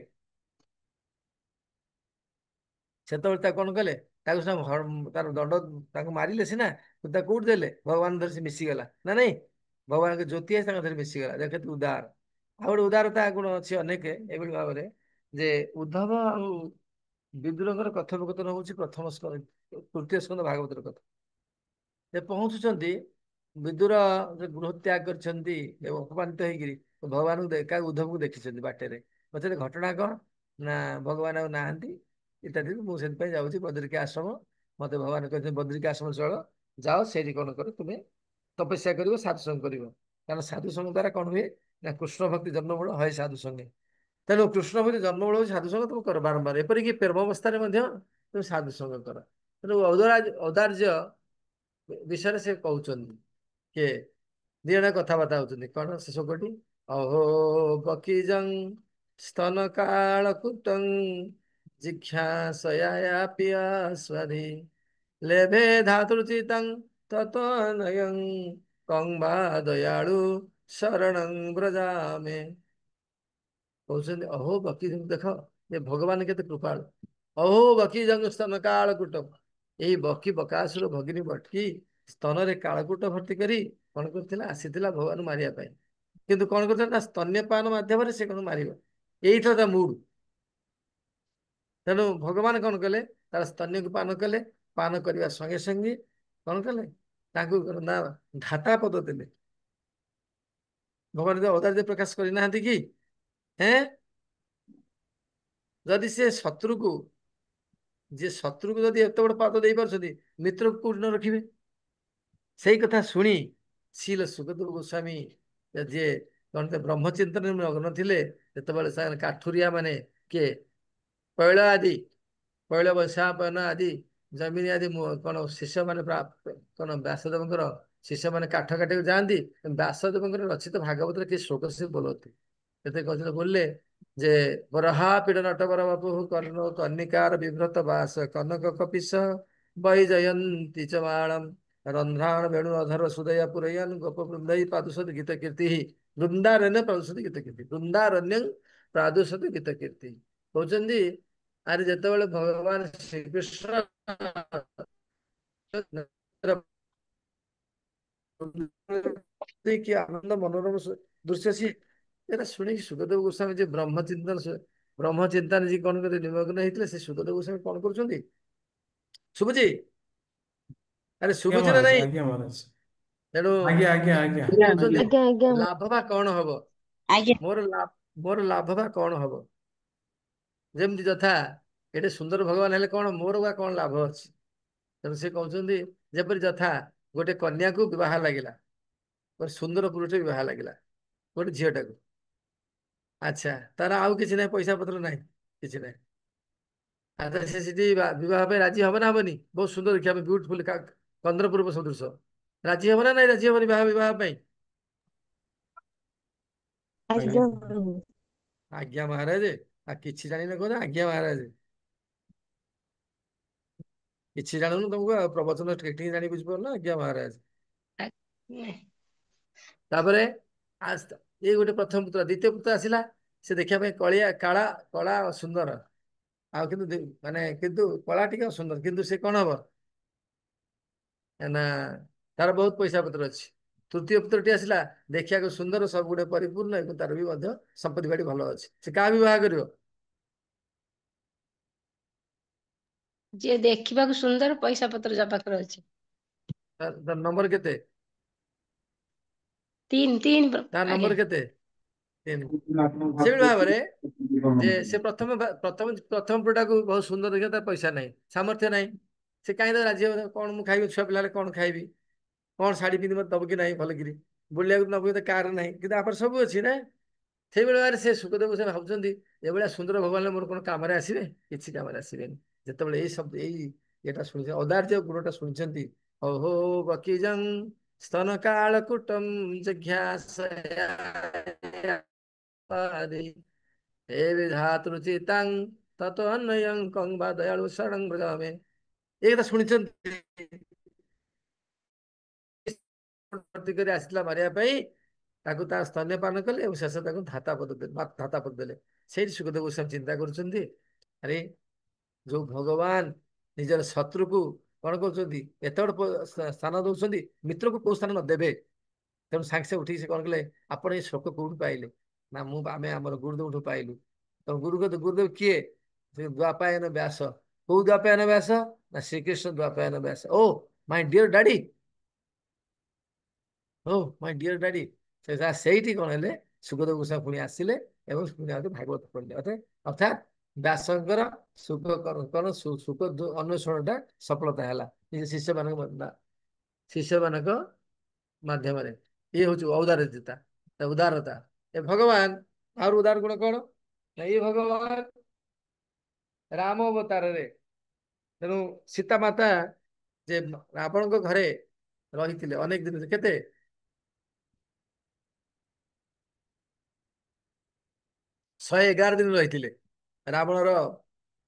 ସେତେବେଳେ ତାକୁ କଣ କଲେ, ତାକୁ ସିନା ତାର ଦଣ୍ଡ ତାଙ୍କୁ ମାରିଲେ ସିନା, ତାକୁ କୋଉଠି ଦେଲେ, ଭଗବାନ ଧରି ସେ ମିଶିଗଲା ନା ନାଇଁ। ଭଗବାନଙ୍କ ଜ୍ୟୋତି ଆସି ତାଙ୍କ ଧରି ମିଶିଗଲା, ଦେଖ କେତେ ଉଦାର। ଆଉ ଗୋଟେ ଉଦାରତା ଗୁଣ ଅଛି ଅନେକ ଏଭଳି ଭାବରେ, ଯେ ଉଦ୍ଧବ ଆଉ ବିଦୁରଙ୍କର କଥୋପକଥନ ହଉଛି ତୃତୀୟ ସ୍କନ୍ଧ ଭାଗବତର କଥା। ସେ ପହଞ୍ଚୁଛନ୍ତି, ବିଦୁର ଗୃହ ତ୍ୟାଗ କରିଛନ୍ତି ଏବଂ ଅପମାନିତ ହେଇକିରି ଭଗବାନଙ୍କୁ ଉଦ୍ଧବକୁ ଦେଖିଛନ୍ତି ବାଟରେ। ପଛରେ ଘଟଣା କଣ ନା ଭଗବାନ ଆଉ ନାହାନ୍ତି ଇତ୍ୟାଦି। ମୁଁ ସେଥିପାଇଁ ଯାଉଛି ବଦ୍ରିକା ଆଶ୍ରମ, ମତେ ଭଗବାନ କହିଛନ୍ତି ବଦ୍ରିକା ଆଶ୍ରମ ଚଳ, ଯାଅ ସେଇଠି କଣ କର ତୁମେ ତପସ୍ୟା କରିବ, ସାଧୁସଙ୍ଗ କରିବ। କାରଣ ସାଧୁସଙ୍ଗ ଦ୍ଵାରା କଣ ହୁଏ ନା କୃଷ୍ଣ ଭକ୍ତି ଜନ୍ମମୂଳ ହଏ ସାଧୁ ସଙ୍ଗେ। ତେଣୁ କୃଷ୍ଣ ଭକ୍ତି ଜନ୍ମମୂଳ ହଉଛି ସାଧୁସଙ୍ଗ, ତୁମେ କର ବାରମ୍ବାର। ଏପରିକି ପ୍ରେମ ଅବସ୍ଥାରେ ମଧ୍ୟ ତୁମେ ସାଧୁସଙ୍ଗ କର। ତେଣୁ ଔଦାର୍ଯ୍ୟ ବିଷୟରେ ସେ କହୁଛନ୍ତି। କିଏ ଦି ଜଣ କଥାବାର୍ତ୍ତା ହଉଛନ୍ତି, କଣ ଶେଷ କୋଟି ଅହୋ ବକିଜଂ ସ୍ତନ କାଳକୁଟଂ ଜିଜ୍ଞାସୟାପି ସ୍ୱାଧୀ ଲେଭେ ଧାତୃଚିତଂ ତତ ନୟଂ କଂ ବା ଦୟାଳୁ ଶରଣଂ ବ୍ରଜାମେ। କହୁଛନ୍ତି ଅହୋ ବକି, ଦେଖ ଯେ ଭଗବାନ କେତେ କୃପାଳୁ। ଅହୋ ବକି ଜଙ୍ଗ ସ୍ତନ କାଳକୂଟ, ଏଇ ବକି ବକାସୁର ଭଗିନୀ ବଟକି ସ୍ତନରେ କାଳକୂଟ ଭର୍ତ୍ତି କରି କଣ କରିଥିଲା, ଆସିଥିଲା ଭଗବାନ ମାରିବା ପାଇଁ। କିନ୍ତୁ କଣ କରିଥିଲା ନା ସ୍ତନ୍ୟପାନ ମାଧ୍ୟମରେ ସେ କଣ ମାରିବ, ଏଇଟା ତା ମୁଡ। ତେଣୁ ଭଗବାନ କଣ କଲେ, ତାର ସ୍ତନ୍ୟକୁ ପାନ କଲେ, ପାନ କରିବା ସଙ୍ଗେ ସଙ୍ଗେ କଣ କଲେ, ତାଙ୍କୁ ନା ଧାତା ପଦ ଦେଲେ। ଭଗବାନ ଔଦାର୍ଯ୍ୟ ପ୍ରକାଶ କରିନାହାନ୍ତି କି? ହେଁ ଯଦି ସେ ଶତ୍ରୁକୁ ଯିଏ ଶତ୍ରୁକୁ ଯଦି ଏତେ ବଡ ପାଦ ଦେଇ ପାରୁଛନ୍ତି, ମିତ୍ରକୁ କୋଉଠି ନ ରଖିବେ। ସେଇ କଥା ଶୁଣି ଶ୍ରୀଲ ସୁଖଦେବ ଗୋସ୍ୱାମୀ ଯିଏ କଣ ବ୍ରହ୍ମଚିନ୍ତନରେ ମଗ୍ନ ଥିଲେ, ଯେତେବେଳେ ସେମାନେ କାଠୁରିଆ ମାନେ କିଏ ପୈଳ ଆଦି ପୈଳ ବୈଶାଖ ଆଦି ଜମିନି ଆଦି କଣ ଶିଷ୍ୟମାନେ କଣ ବ୍ୟାସଦେବଙ୍କର ଶିଷ୍ୟମାନେ କାଠ କାଟିବାକୁ ଯାଆନ୍ତି, ବ୍ୟାସଦେବଙ୍କର ରଚିତ ଭାଗବତରେ କିଛି ଶ୍ଲୋକ ସେ ବୋଲନ୍ତି। ସେତେ କଥା ବୋଲିଲେ ଯେ ବରହା ପୀଡ ନଟବର ବାପୁ କର୍ଣ୍ଣ କର୍ଣ୍ଣିକାର ବିଭ୍ରତ ବାସ କନକ କପିସ ବୈଜୟନ୍ତୀ च ମାଳମ୍ ରନ୍ଧ୍ରାଣ ବେଣୁ ଅଧର ସୁଦୟ ପୁରୟନ୍ ଗୋପ ବୃନ୍ଦାଇ ପାଦୁଷଦ ଗୀତ କୀର୍ତ୍ତି ବୃନ୍ଦାରଣ୍ୟ ପ୍ରଦୂଷିତ ଗୀତ କୀର୍ତ୍ତି ବୃନ୍ଦାରଣ୍ୟ ପ୍ରାଦୁଷିତ ଗୀତ କୀର୍ତ୍ତି। କହୁଛନ୍ତି ଆରେ ଯେତେବେଳେ ଭଗବାନ ଶ୍ରୀକୃଷ୍ଣ କି ଆନନ୍ଦ ମନୋରମ ଦୃଶ୍ୟ ସିଏ ଏଟା ଶୁଣିକି ସୁଖଦେବ ଗୋସ୍ୱାମୀ ଯେ ବ୍ରହ୍ମଚିନ୍ତନ ଯିଏ କଣ କରି ନିମଗ୍ନ ହେଇଥିଲେ, ସେ ସୁଖଦେବ ଗୋସ୍ୱାମୀ କଣ କରୁଛନ୍ତି ଶୁଭୁଛି? ଆରେ ଆଜ୍ଞା ଶୁଭୁଛି ନା ମହାରାଜ, ନାଇଁ? ଆଜ୍ଞା ମହାରାଜ, ତେଣୁ ଆଜ୍ଞା ଆଜ୍ଞା ଆଜ୍ଞା। ଆଜ୍ଞା କହୁଛନ୍ତି ଆଜ୍ଞା ଲାଭ ବା କଣ ହବ? ଆଜ୍ଞା ମୋର ଲାଭ ବା କଣ ହବ? ଯେମିତି ଯଥା ଏଟେ ସୁନ୍ଦର ଭଗବାନ ହେଲେ କଣ, ମୋର ବା କଣ ଲାଭ ଅଛି? ତେଣୁ ସେ କହୁଛନ୍ତି ଯେପରି ଯଥା ଗୋଟେ କନ୍ୟାକୁ ବିବାହ ଲାଗିଲା, ଗୋଟେ ସୁନ୍ଦର ପୁରୁଷ ବିବାହ ଲାଗିଲା ଗୋଟେ ଝିଅଟାକୁ। ଆଚ୍ଛା, ତାର ଆଉ କିଛି ନାହିଁ, ପଇସା ପତ୍ର ନାହିଁ, କିଛି ନାହିଁ। ଆଚ୍ଛା, ସେ ସେଠି ବିବାହ ପାଇଁ ରାଜି ହବ ନା ହବନି? ବହୁତ ସୁନ୍ଦର ଦେଖିବା ପାଇଁ, ବିୟୁଟିଫୁଲ, ଚନ୍ଦ୍ରପୂର୍ବ ସଦୃଶ। ରାଜି ହବ ନା ନାଇଁ? ରାଜି ହବନି ବିବାହ ପାଇଁ? ଆଜ୍ଞା ଆଜ୍ଞା ଆଜ୍ଞା ମହାରାଜ। ଆଉ କିଛି ଜାଣିନ କହୁଛ ଆଜ୍ଞା ମହାରାଜ? କିଛି ଜାଣୁନୁ, ତମକୁ ଆଉ ପ୍ରବଚନ ଟିକେ ଜାଣି ବୁଝିପାରୁନ, ଆଜ୍ଞା ମହାରାଜ। ତାପରେ ଏଇ ଗୋଟେ ପ୍ରଥମ ପୁତ୍ର, ଦ୍ୱିତୀୟ ପୁତ୍ର ଆସିଲା। ସେ ଦେଖିବା ପାଇଁ କଳିଆ, କାଳା, କଳା ଓ ସୁନ୍ଦର। ଆଉ କିନ୍ତୁ ମାନେ କିନ୍ତୁ କଳା ଟିକେ ସୁନ୍ଦର, କିନ୍ତୁ ସେ କଣ ହବ ନା, ତାର ବହୁତ ପଇସା ପତ୍ର ଅଛି। ତୃତୀୟ ପୁତ୍ରଟି ଆସିଲା, ଦେଖିବାକୁ ସୁନ୍ଦର, ସବୁ ଗୁଡେ ପରିପୂର୍ଣ୍ଣ, ଏବଂ ତାର ବି ମଧ୍ୟ ସମ୍ପତ୍ତି ବାଡି ଭଲ ଅଛି। ସେ କାହା ବିବାହ କରିବ? ଯିଏ ଦେଖିବାକୁ ସୁନ୍ଦର, ପଇସା ପତ୍ର ଯାହା ପାଖରେ ଅଛି। ତାର ନମ୍ବର କେତେ? ତିନି ତିନି ତା ଆଜ୍ଞା। ନମ୍ବର କେତେ? ତିନି। ସେଭଳି ଭାବରେ ଯେ ସେ ପ୍ରଥମ ପୁଅଟାକୁ ବହୁତ ସୁନ୍ଦର ଦେଖିବା, ତାର ପଇସା ନାହିଁ, ସାମର୍ଥ୍ୟ ନାହିଁ। ସେ କାହିଁକି ରାଜି ହବ? କଣ ମୁଁ ଖାଇବି, ଛୁଆ ପିଲା ହେଲେ କଣ ଖାଇବି, କଣ ଶାଢୀ ପିନ୍ଧି ମତେ ଦବୁ କି ନାହିଁ ଭଲକିରି, ବୁଲିବାକୁ ନବୁ ତ କାର ନାହିଁ, କିନ୍ତୁ ଆପରେ ସବୁ ଅଛି ନା। ସେଇଭଳି ଭାବରେ ସେ ସୁଖଦେବ ସେ ଭାବୁଛନ୍ତି ଏଭଳିଆ ସୁନ୍ଦର ଭଗବାନ ମୋର କଣ କାମରେ ଆସିବେ? କିଛି କାମରେ ଆସିବେନି। ଯେତେବେଳେ ଏଇ ଶବ୍ଦ, ଏଇଟା ଶୁଣିଛନ୍ତି, ଔଦାର୍ଯ୍ୟ ଗୁଣଟା ଶୁଣିଛନ୍ତି, ଅହୋ ବକିଜଂ ସ୍ତନ କାଳକୁଟମ୍ ଜିଘ୍ୟାସୟାପାରି ହେ ବିଧାତୃଚିତାଂ ତତ ଅନ୍ୟଂ କଂ ବା ଦୟାଳୁ ଶରଣ ବ୍ରଜାମେ। ଏ କଥା ଶୁଣିଛନ୍ତି, ଭର୍ତ୍ତି କରି ଆସିଥିଲା ମାରିବା ପାଇଁ, ତାକୁ ତା ସ୍ତନ୍ୟ ପାନ କଲେ ଏବଂ ଶେଷ ତାକୁ ଧାତା ପଦ ଦେଲେ। ସେଇଠି ସୁଖଦେବ ଗୋସ୍ୱାମୀ ଚିନ୍ତା କରୁଛନ୍ତି, ଆରେ ଯୋଉ ଭଗବାନ ନିଜର ଶତ୍ରୁକୁ କଣ କରୁଛନ୍ତି, ଏତେ ବଡ ସ୍ଥାନ ଦଉଛନ୍ତି, ମିତ୍ରକୁ କୋଉ ସ୍ଥାନ ନ ଦେବେ? ତେଣୁ ସାଙ୍ଗେ ସାଙ୍ଗେ ଉଠିକି ସେ କଣ କଲେ, ଆପଣ ଏଇ ଶ୍ଲୋକ କୋଉଠୁ ପାଇଲେ? ନା ଆମେ ଆମର ଗୁରୁଦେବଠୁ ପାଇଲୁ। ତ ଗୁରୁଦେବ କିଏ? ସେ ଦ୍ୱାପାୟନ ବ୍ୟାସ। କୋଉ ଦ୍ୱାପାୟନ ବ୍ୟାସ? ନା ଶ୍ରୀକୃଷ୍ଣ ଦ୍ୱାପାୟନ ବ୍ୟାସ। ଓ ମାଇ ଡିଅର ଡାଡି, ଓ ମାଇ ଡିଅର ଡାଡି। ସେଇଠି କଣ ହେଲେ, ସୁଖଦେବ ଗୋସ୍ୱାମୀ ପୁଣି ଆସିଲେ ଏବଂ ପୁଣି ଆଉ ଭାଗବତ ପଢିଲେ। ଅର୍ଥାତ୍ ବ୍ୟାସଙ୍କର ସୁଖ ଅନ୍ୱେଷଣ ଟା ସଫଳତା ହେଲା ନିଜ ଶିଷ୍ୟ ମାନଙ୍କ ମାଧ୍ୟମରେ। ଇଏ ହଉଛି ଔଦାର୍ୟତା, ଉଦାରତା। ଏ ଭଗବାନ ଆହୁରି ଉଦାର ଗୁଣ କଣ? ଏଇ ଭଗବାନ ରାମ ଅବତାରରେ, ତେଣୁ ସୀତା ମାତା ଯେ ରାବଣଙ୍କ ଘରେ ରହିଥିଲେ ଅନେକ ଦିନ, କେତେ 111 ଦିନ ରହିଥିଲେ, ରାବଣର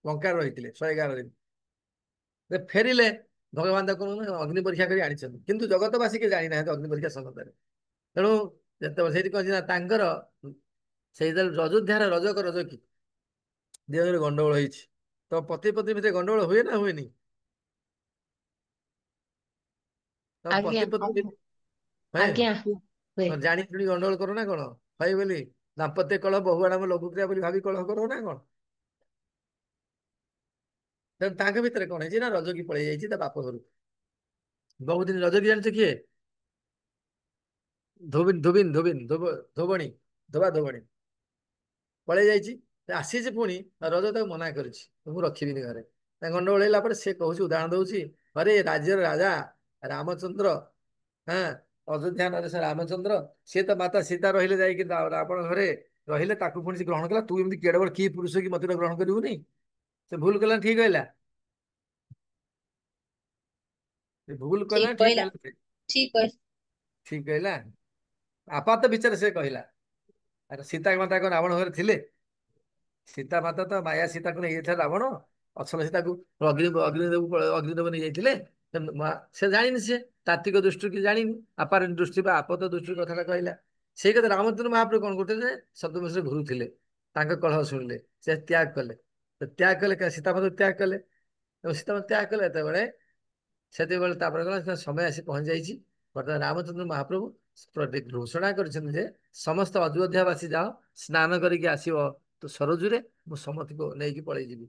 ଲଙ୍କାରେ ରହିଥିଲେ 111 ଦିନ। ଫେରିଲେ, ଭଗବାନ ତାକୁ ଅଗ୍ନି ପରୀକ୍ଷା କରି ଆଣିଛନ୍ତି, କିନ୍ତୁ ଜଗତବାସୀ କେହି ଜାଣିନାହାନ୍ତି ଅଗ୍ନି ପରୀକ୍ଷା ସମ୍ବନ୍ଧରେ। ତେଣୁ ଯେତେବେଳେ ସେଇଠି କଣ ନା, ତାଙ୍କର ସେଇ ଅଯୋଧ୍ୟାର ରଜ କି ଦେହରେ ଗଣ୍ଡଗୋଳ ହେଇଛି। ତ ପତି ପତ୍ନୀ ଭିତରେ ଗଣ୍ଡଗୋଳ ହୁଏ ନା ହୁଏନି? ତମ ଆଜ୍ଞା ପତି ପତ୍ନୀ ହୁଏ? ଆଜ୍ଞା ହୁଏ। ଜାଣି ଶୁଣି ଗଣ୍ଡଗୋଳ କର ନା କଣ? ଭାଇ ବୋଲି ଦାମ୍ପତ୍ୟ କଳହ, ବହୁ ଆଡମ ଲଘୁକ୍ରିୟା ବୋଲି ଭାବି କଳହ କର ନା କଣ? ତେଣୁ ତାଙ୍କ ଭିତରେ କଣ ହେଇଛି ନା, ରଜଗୀ ପଳେଇ ଯାଇଛି ତା ବାପ ଘରକୁ। ବହୁଦିନ ରଜଗୀ ଜାଣିଛ କିଏ? ଧୋବଣୀ ପଳେଇ ଯାଇଛି। ଆସିଛି ପୁଣି, ରଜ ତାକୁ ମନା କରିଛି, ମୁଁ ରଖିବିନି ଘରେ। ତା ଗଣ୍ଡଗୋଳ ହେଲା ପରେ ସେ କହୁଛି, ଉଦାହରଣ ଦଉଛି, ଅରେ ରାଜ୍ୟର ରାଜା ରାମଚନ୍ଦ୍ର, ହଁ, ଅଯୋଧ୍ୟା ନରେଶ ରାମଚନ୍ଦ୍ର, ସିଏ ତ ମାତା ସୀତା ରହିଲେ ଯାଇକି ରାବଣ ଘରେ ରହିଲେ, ତାକୁ ପୁଣି ସେ ଗ୍ରହଣ କଲା। ତୁ ଏମିତି କେଡେ ବଡ କି ପୁରୁଷ କି ମତେ ଗ୍ରହଣ କରିବୁନି? ସେ ଭୁଲ କଲା ଠିକ କହିଲା? ସେ ଭୁଲ କଲା ଠିକ ଠିକ କହିଲା, କହିଲା? ଠିକ କହିଲା। ଠିକ କହିଲା। ଆପାତ ବିଚାର ସେ କହିଲା। ଆରେ ସୀତା ମାତା କଣ ରାବଣ ଘରେ ଥିଲେ? ସୀତା ମାତା ତ ମାୟା ସୀତାକୁ ନେଇଯାଇଥିଲା ରାବଣ। ଅସଲ ସୀତାକୁ ଅଗ୍ନିଦେବ ନେଇଯାଇଥିଲେ। ସେ ଜାଣିନି, ସେ ତାତ୍ତ୍ୱିକ ଦୃଷ୍ଟିରୁ କିଛି ଜାଣିନି, ଆପାର ଦୃଷ୍ଟି ବା ଆପତ ଦୃଷ୍ଟିରୁ କଥାଟା କହିଲା। ସେଇ କଥା ରାମଚନ୍ଦ୍ର ମହାପ୍ରଭୁ କଣ କରୁଥିଲେ ଯେ, ଶତ୍ରୁମୁଷରେ ଘୁରୁଥିଲେ, ତାଙ୍କ କଳହ ଶୁଣିଲେ, ସେ ତ୍ୟାଗ କଲେ। ସୀତାପତି ତ୍ୟାଗ କଲେ, ଏବଂ ସୀତାପତି ତ୍ୟାଗ କଲେ ଯେତେବେଳେ, ସେତେବେଳେ ତାପରେ କଣ ସମୟ ଆସି ପହଞ୍ଚି ଯାଇଛି। ବର୍ତ୍ତମାନ ରାମଚନ୍ଦ୍ର ମହାପ୍ରଭୁ ଘୋଷଣା କରିଛନ୍ତି ଯେ, ସମସ୍ତ ଅଯୋଧ୍ୟାବାସୀ ଯାଅ, ସ୍ନାନ କରିକି ଆସିବ ତ ସରୋଜରେ, ମୁଁ ସମସ୍ତଙ୍କୁ ନେଇକି ପଳେଇ ଯିବି।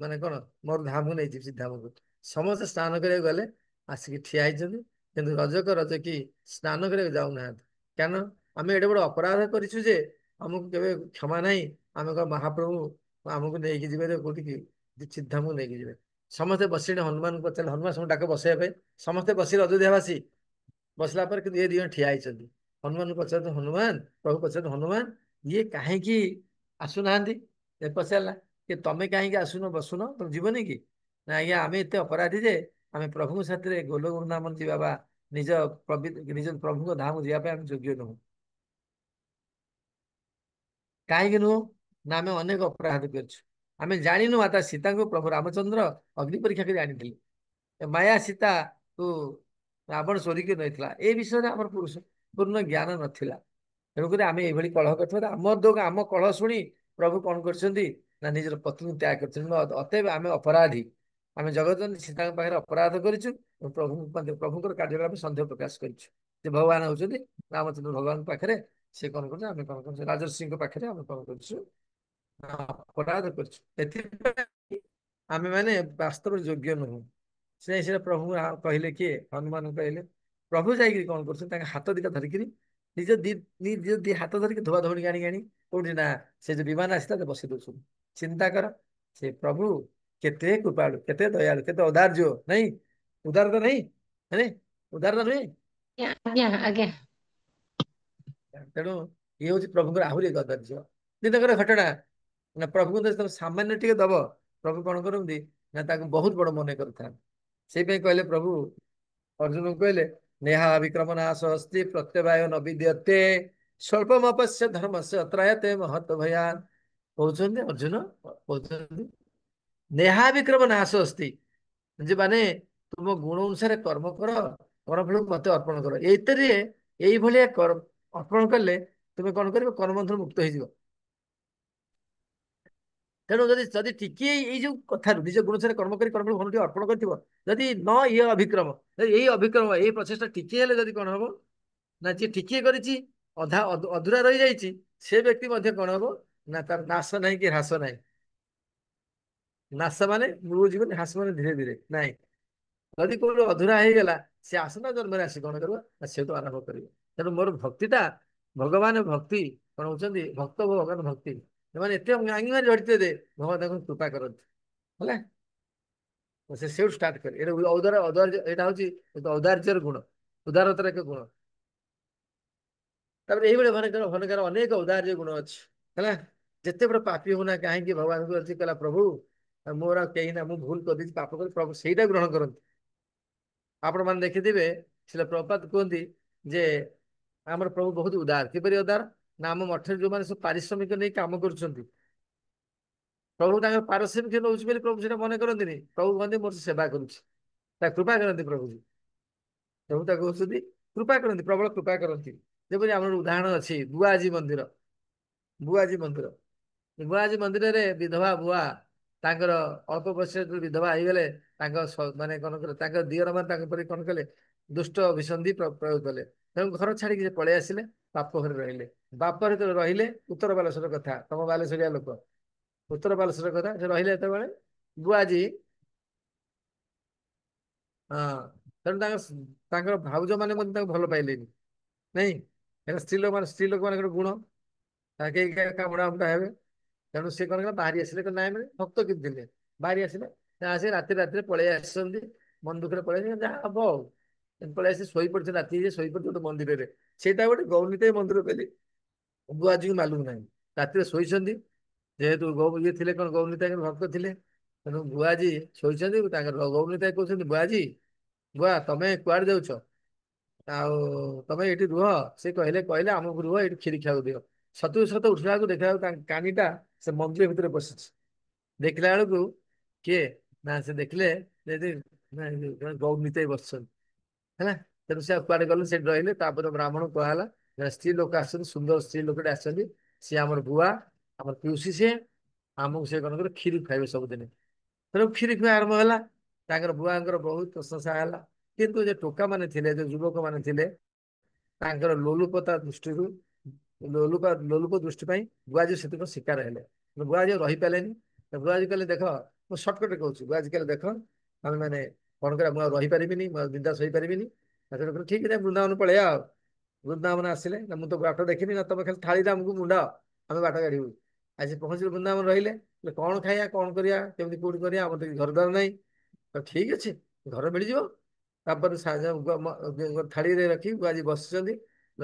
ମାନେ କଣ, ମୋର ଧାମକୁ ନେଇଯିବି ସିଧାମକୁ। ସମସ୍ତେ ସ୍ନାନ କରିବାକୁ ଗଲେ। ଆସିକି ଠିଆ ହେଇଛନ୍ତି, କିନ୍ତୁ ରଜକ ରଜକି ସ୍ନାନ କରିବାକୁ ଯାଉନାହାନ୍ତି। କାରଣ ଆମେ ଏଡେ ବଡ ଅପରାଧ କରିଛୁ ଯେ ଆମକୁ କେବେ କ୍ଷମା ନାହିଁ। ଆମେ କଣ ମହାପ୍ରଭୁ ଆମକୁ ନେଇକି ଯିବେ ଯେ କୋଉଠିକି ଚିନ୍ତାମକୁ ନେଇକି ଯିବେ। ସମସ୍ତେ ବସିଲେ ହନୁମାନଙ୍କୁ ପଚାରିଲେ, ହନୁମାନ ସବୁ ଡାକ ବସେଇବା ପାଇଁ। ସମସ୍ତେ ବସିଲେ ଅଯୋଧ୍ୟାବାସୀ। ବସିଲା ପରେ କିନ୍ତୁ ଏ ଦି ଜଣ ଠିଆ ହେଇଛନ୍ତି। ହନୁମାନଙ୍କୁ ପଚାରୁଛନ୍ତି, ହନୁମାନ, ପ୍ରଭୁ ପଚାରୁଛନ୍ତି, ହନୁମାନ ଇଏ କାହିଁକି ଆସୁନାହାନ୍ତି? ଏ ପଚାରିଲା କି ତମେ କାହିଁକି ଆସୁନ, ବସୁନ, ତମେ ଯିବନି କି? ନା ଆଜ୍ଞା ଆମେ ଏତେ ଅପରାଧୀ ଯେ ଆମେ ପ୍ରଭୁଙ୍କ ସାଥିରେ ଗୋଲ ବୃନ୍ଦାବନ ଯିବା ବା ନିଜ ପ୍ରଭୁଙ୍କ ଧାମ ଯିବା ପାଇଁ ଆମେ ଯୋଗ୍ୟ ନୁହଁ। କାହିଁକି ନୁହଁ? ନା ଆମେ ଅନେକ ଅପରାଧ କରିଛୁ। ଆମେ ଜାଣିନୁ ମାତା ସୀତାଙ୍କୁ ପ୍ରଭୁ ରାମଚନ୍ଦ୍ର ଅଗ୍ନି ପରୀକ୍ଷା କରି ଆଣିଥିଲେ। ମାୟା ସୀତା କୁ ରାବଣ ଚୋରିକି ନେଇଥିଲା। ଏ ବିଷୟରେ ଆମର ପୂର୍ଣ୍ଣ ଜ୍ଞାନ ନଥିଲା। ତେଣୁକରି ଆମେ ଏଇଭଳି କଳହ କରିଥିବା। ଆମ କଳହ ଶୁଣି ପ୍ରଭୁ କଣ କରିଛନ୍ତି ନା ନିଜର ପତ୍ନୀକୁ ତ୍ୟାଗ କରିଛନ୍ତି। ଅତଏବ ଆମେ ଅପରାଧୀ। ଆମେ ଜଗତଜନନୀ ସୀତାଙ୍କ ପାଖରେ ଅପରାଧ କରିଛୁ। ପ୍ରଭୁଙ୍କର କାର୍ଯ୍ୟକଳାପ ସନ୍ଦେହ ପ୍ରକାଶ କରିଛୁ ଯେ ଭଗବାନ ହଉଛନ୍ତି ରାମଚନ୍ଦ୍ର ଭଗବାନଙ୍କ ପାଖରେ ସେ କଣ କରୁଛୁ, ଆମେ କଣ କରୁଛୁ, ରାଜର୍ଷିଙ୍କ ପାଖରେ ଆମେ କଣ କରୁଛୁ, ଅପରାଧ କରିଛୁ। ଏଥିପାଇଁ ଆମେ ମାନେ ବାସ୍ତବରେ ଯୋଗ୍ୟ ନୁହଁ। ସେଟା ପ୍ରଭୁ କହିଲେ, କିଏ? ହନୁମାନ କହିଲେ। ପ୍ରଭୁ ଯାଇକିରି କଣ କରୁଛନ୍ତି, ତାଙ୍କ ହାତ ଦିଟା ଧରିକିରି ନିଜ ଦି ହାତ ଧରିକି ଧୋବା ଧୋଉଣିକି ଆଣି କୋଉଠି ନା ସେ ଯୋଉ ବିମାନ ଆସିଥିଲା ବସେଇ ଦଉଛନ୍ତି। ଚିନ୍ତା କର, ସେ ପ୍ରଭୁ କେତେ କୃପାଳୁ, କେତେ ଦୟାଳୁ, କେତେ ଔଦାର୍ଯ୍ୟ, ନାଇଁ? ଉଦାରତା ନାହିଁ, ନାଇଁ? ଉଦାରତା ନୁହେଁ? ଆଜ୍ଞା ଆଜ୍ଞା। ତେଣୁ ଇଏ ହଉଛି ପ୍ରଭୁଙ୍କର ଆହୁରି ଏକ ଔଦାର୍ଯ୍ୟ। ଦିନକର ଘଟଣା ନା ପ୍ରଭୁଙ୍କୁ ଯଦି ତମେ ସାମାନ୍ୟ ଟିକେ ଦବ, ପ୍ରଭୁ କଣ କରନ୍ତି ନା ତାକୁ ବହୁତ ବଡ ମନେ କରିଥାନ୍ତି। ସେଇପାଇଁ କହିଲେ ପ୍ରଭୁ ଅର୍ଜୁନଙ୍କୁ କହିଲେ, ନେହା ବିକ୍ରମ ନାଶ ଅସ୍ତି ପ୍ରତ୍ୟବାୟ ନ ବିଦ୍ୟତେ ସ୍ୱଳ୍ପମପସ୍ୟ ଧର୍ମସ୍ୟ ତ୍ରାୟତେ ମହତ ଭୟାନ୍। କହୁଛନ୍ତି ଅର୍ଜୁନ, କହୁଛନ୍ତି ନେହା ବିକ୍ରମ ନାଶ ଅସ୍ତି, ଯେ ମାନେ ତୁମ ଗୁଣ ଅନୁସାରେ କର୍ମ କର, କର୍ମଫଳକୁ ମତେ ଅର୍ପଣ କର। ଏଇଭଳିଆ ଅର୍ପଣ କଲେ ତୁମେ କଣ କରିବ? କର୍ମବନ୍ଧରୁ ମୁକ୍ତ ହେଇଯିବ। ତେଣୁ ଯଦି ଯଦି ଟିକିଏ ଏଇ ଯୋଉ କଥାରୁ ନିଜ ଗୁଣ ଅନୁସାରେ କର୍ମ କରି କର୍ମଫଳ ଟିକେ ଅର୍ପଣ କରିଥିବ, ଯଦି ନ ଇଏ ଅଭିକ୍ରମ, ଏଇ ଅଭିକ୍ରମ, ଏଇ ପ୍ରଚେଷ୍ଟା ଟିକିଏ ହେଲେ ଯଦି କଣ ହବ ନା ଯିଏ ଟିକିଏ କରିଛି, ଅଧୁରା ରହିଯାଇଛି, ସେ ବ୍ୟକ୍ତି ମଧ୍ୟ କଣ ହବ ନା ତାର ନାଶ ନାହିଁ କି ହ୍ରାସ ନାହିଁ। ନାଶ ମାନେ ମୂଳ ଜୀବନ, ହ୍ରାସ ମାନେ ଧୀରେ ଧୀରେ ନାଇଁ। ଯଦି କୋଉଠି ଅଧୁରା ହେଇଗଲା, ସେ ଆସନ୍ତା ଜନ୍ମରେ ଆସି କଣ କରିବ ନା ସେ ତ ଆରମ୍ଭ କରିବ। ତେଣୁ ମୋର ଭକ୍ତିଟା ଭଗବାନ ଭକ୍ତି କଣ ହଉଛନ୍ତି, ଭକ୍ତ ଭଗବାନ ଭକ୍ତି। ସେମାନେ ଏତେ ଆଙ୍ଗିମାରି ଜଡ଼ିତ ଯେ ଭଗବାନ ତାଙ୍କୁ କୃପା କରନ୍ତି। ହେଲା, ସେ ସେଇଠୁ ଷ୍ଟାର୍ଟ କରେ। ଏଇଟା ହଉଛି ଔଦାର୍ଯ୍ୟର ଗୁଣ, ଉଦାରତାର ଏକ ଗୁଣ। ତାପରେ ଏଇଭଳି ଭନକର ଅନେକ ଔଦାର୍ଯ୍ୟ ଗୁଣ ଅଛି। ହେଲା, ଯେତେ ବଡ ପାପୀ ହଉନା କାହିଁକି ଭଗବାନଙ୍କୁ ଅଛି କହିଲା, ପ୍ରଭୁ ମୋର ଆଉ କେହି ନା, ମୁଁ ଭୁଲ କରିଦେଇଛି, ପାପ କରି, ପ୍ରଭୁ ସେଇଟା ଗ୍ରହଣ କରନ୍ତି। ଆପଣ ମାନେ ଦେଖିଥିବେ, ଶିଳ ପ୍ରଭୁପାଦ କୁହନ୍ତି ଯେ ଆମର ପ୍ରଭୁ ବହୁତ ଉଦାର। କିପରି ଉଦାର? ନା ଆମ ମଠରେ ଯୋଉମାନେ ସବୁ ପାରିଶ୍ରମିକ ନେଇ କାମ କରୁଛନ୍ତି, ପ୍ରଭୁ ତାଙ୍କର ପାରିଶ୍ରମିକ ନଉଛି ବୋଲି ପ୍ରଭୁ ସେଟା ମନେ କରନ୍ତିନି। ପ୍ରଭୁ କହନ୍ତି ମୋର ସେବା କରୁଛି, ତା କୃପା କରନ୍ତି ପ୍ରଭୁଜୀ। ପ୍ରଭୁ ତାକୁ କହୁଛନ୍ତି କୃପା କରନ୍ତି, ପ୍ରବଳ କୃପା କରନ୍ତି। ଯେପରି ଆମର ଉଦାହରଣ ଅଛି ବୁଆଜି ମନ୍ଦିର। ବୁଆଜି ମନ୍ଦିର, ବୁଆଜି ମନ୍ଦିରରେ ବିଧବା ବୁଆ ତାଙ୍କର ଅଳ୍ପ ବୟସରେ ବିଧବା ହେଇଗଲେ, ତାଙ୍କ ମାନେ କଣ କଲେ, ତାଙ୍କ ଦିଅର ମାନେ ତାଙ୍କ ଉପରେ କଣ କଲେ, ଦୁଷ୍ଟ ଅଭିସନ୍ଧି ପ୍ରୟୋଗ କଲେ। ତେଣୁ ଘର ଛାଡିକି ପଳେଇ ଆସିଲେ, ବାପ ଘରେ ରହିଲେ। ବାପ ଘରେ ରହିଲେ, ଉତ୍ତର ବାଲେଶ୍ୱର କଥା, ତମ ବାଲେଶ୍ୱରିଆ ଲୋକ, ଉତ୍ତର ବାଲେଶ୍ୱର କଥା। ସେ ରହିଲେ ଯେତେବେଳେ, ବୁଆଜି ହଁ, ତେଣୁ ତାଙ୍କର ଭାଉଜ ମାନେ ମଧ୍ୟ ତାଙ୍କୁ ଭଲ ପାଇଲେନି। ନାଇଁ, ସ୍ତ୍ରୀ ଲୋକ ମାନଙ୍କର ଗୁଣ, କେହି କାମୁଡା ମୁଡା ହେବେ। ତେଣୁ ସେ କଣ କଲେ, ବାହାରି ଆସିଲେ। ନାଇଁ ମାନେ ଭକ୍ତ କିନ୍ତୁ ଥିଲେ, ବାହାରି ଆସିଲେ। ଆସି ରାତିରେ ପଳେଇ ଆସିଛନ୍ତି, ମନ ଦୁଃଖରେ ପଳେଇ ଆସିଛନ୍ତି। ଯାହା ହବ ଆଉ ପଳେଇ ଆସି ଶୋଇପଡିଛନ୍ତି, ରାତି ଶୋଇପଡିଛନ୍ତି ଗୋଟେ ମନ୍ଦିରରେ। ସେଇଟା ଗୋଟେ ଗୌନୀଦେବୀ ମନ୍ଦିର ବୋଲି ବୁଆଜିକୁ ମାଲୁମ ନାହିଁ। ରାତିରେ ଶୋଇଛନ୍ତି, ଯେହେତୁ ଇଏ ଥିଲେ କଣ, ଗୌନୀତାଙ୍କର ଭକ୍ତ ଥିଲେ। ତେଣୁ ବୁଆଜି ଶୋଇଛନ୍ତି, ତାଙ୍କର ଗୌନୀତା କହୁଛନ୍ତି, ବୁଆଜି, ବୁଆ ତମେ କୁଆଡେ ଯାଉଛ? ଆଉ ତମେ ଏଇଠି ରୁହ। ସେ କହିଲେ ଆମକୁ ରୁହ, ଏଇଠି କ୍ଷୀରି ଖାଇବାକୁ ଦିଅ। ସତୁ ସତ ଉଠିଲା ବେଳକୁ ଦେଖିଲା ବେଳକୁ ତାଙ୍କ କାନିଟା ସେ ମନ୍ଦିର ଭିତରେ ବସିଛି। ଦେଖିଲା ବେଳକୁ କିଏ ନା ସେ ଦେଖିଲେ ଯଦି ଗୌନୀତାଇ ବସିଛନ୍ତି। ହେଲା, ତେଣୁ ସେ କୁଆଡେ ଗଲେ, ସେଠି ରହିଲେ। ତାପରେ ବ୍ରାହ୍ମଣ କୁହାହେଲା, ସ୍ତ୍ରୀ ଲୋକ ଆସିଛନ୍ତି, ସୁନ୍ଦର ସ୍ତ୍ରୀ ଲୋକଟେ ଆସିଛନ୍ତି, ସିଏ ଆମର ବୁଆ, ଆମର ପିଉସୀ। ସିଏ ଆମକୁ ସେ କଣ କରେ, କ୍ଷୀରି ଖାଇବେ ସବୁଦିନେ। ତେଣୁ କ୍ଷୀରି ଖୁଆ ଆରମ୍ଭ ହେଲା। ତାଙ୍କର ବୁଆଙ୍କର ବହୁତ ପ୍ରଶଂସା ହେଲା। କିନ୍ତୁ ଯେ ଟୋକା ମାନେ ଥିଲେ, ଯୋଉ ଯୁବକ ମାନେ ଥିଲେ, ତାଙ୍କର ଲୋଲୁପତା ଦୃଷ୍ଟିରୁ, ଲୋଲୁପ ଦୃଷ୍ଟି ପାଇଁ ବୁଆଜି ସେଥିପାଇଁ ଶିକାର ହେଲେ। ବୁଆଜି ରହିପାରିଲେନି। ବୁଆଜି କହିଲେ, ଦେଖ, ମୁଁ ସର୍ଟକଟ କହୁଛି, ବୁଆଜି କହିଲେ, ଦେଖ ଆମେ ମାନେ କଣ କରିବା, ମୁଁ ଆଉ ରହିପାରିବିନି, ମୁଁ ଆଉ ବିନ୍ଦାସ ହୋଇପାରିବିନି। ସେଠୁ କହିଲେ ଠିକ ଅଛି ବୃନ୍ଦାବନ ପଳେଇବା ଆଉ। ବୃନ୍ଦାବନ ଆସିଲେ, ନା ମୁଁ ତ ବାଟ ଦେଖିନି, ନା ତମେ ଖାଲି ଥାଳିରେ ଆମକୁ ମୁଣ୍ଡାଅ, ଆମେ ବାଟ କାଢିବୁ। ଆଜି ପହଞ୍ଚିଲେ ବୃନ୍ଦାବନ, ରହିଲେ। କହିଲେ କଣ ଖାଇବା, କଣ କରିବା, କେମିତି କୋଉଠି କରିବା, ଆମର ତ କିଛି ଘର ଦ୍ୱାର ନାହିଁ। ତ ଠିକ ଅଛି, ଘର ମିଳିଯିବ। ତାପରେ ଥାଳିରେ ରଖି ବୁଆଜି ବସିଛନ୍ତି।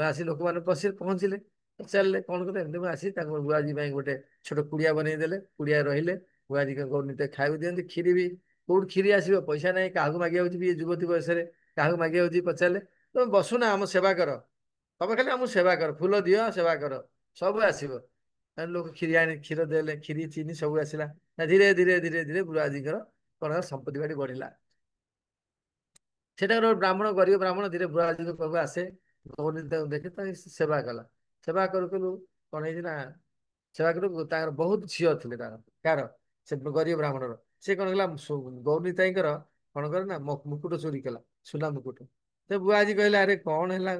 ଆସି ଲୋକମାନେ ପହଞ୍ଚିଲେ, ଚାଲିଲେ କଣ କଲେ, ଏମିତି ମୁଁ ଆସି ତାଙ୍କ ବୁଆଜି ପାଇଁ ଗୋଟେ ଛୋଟ କୁଡିଆ ବନେଇଦେଲେ, କୁଡିଆ ରହିଲେ। ବୁଆଜି ଗୌରୀନିତାଇ ଖାଇବାକୁ ଦିଅନ୍ତି। କ୍ଷୀରି ବି କୋଉଠି କ୍ଷୀରି ଆସିବ, ପଇସା ନାହିଁ, କାହାକୁ ମାଗିବାକୁ ଯିବି, ଏ ଯୁବତୀ ବୟସରେ କାହାକୁ ମାଗିବାକୁ ଯିବି, ପଚାରିଲେ ତମେ ବସୁନା ଆମ ସେବା କର, ତମେ ଖାଲି ଆମକୁ ସେବା କର, ଫୁଲ ଦିଅ, ସେବା କର, ସବୁ ଆସିବ। ଲୋକ କ୍ଷୀରି ଆଣି କ୍ଷୀର ଦେଲେ, କ୍ଷୀରି ଚିନି ସବୁ ଆସିଲା। ଧୀରେ ଧୀରେ ଧୀରେ ଧୀରେ ବୁଆଜିଙ୍କର କଣ ହେଲା, ସମ୍ପତ୍ତି ବାଡି ବଢିଲା। ସେଟା ଗୋଟେ ବ୍ରାହ୍ମଣ, ଗରିବ ବ୍ରାହ୍ମଣ, ଧୀରେ ବୁଆଜିଙ୍କ ପାଖକୁ ଆସେ, ଗୌରୀନିତାଇଙ୍କୁ ଦେଖେ, ତାଙ୍କ ସେବା କଲା। ସେବା କରୁ କରୁ କଣ ହେଇଛି ନା, ସେବା କରୁ ତାଙ୍କର ବହୁତ ଝିଅ ଥିଲେ। ତାଙ୍କର କାର, ସେ ଗରିବ ବ୍ରାହ୍ମଣର। ସେ କଣ କଲା, ଗୌରୀନିତାଇଙ୍କର କଣ କରେ ନା, ମୁକୁଟ ଚୋରି କଲା, ସୁନା ମୁକୁଟ। ସେ ବୁଆଜି କହିଲେ ଆରେ କଣ ହେଲା,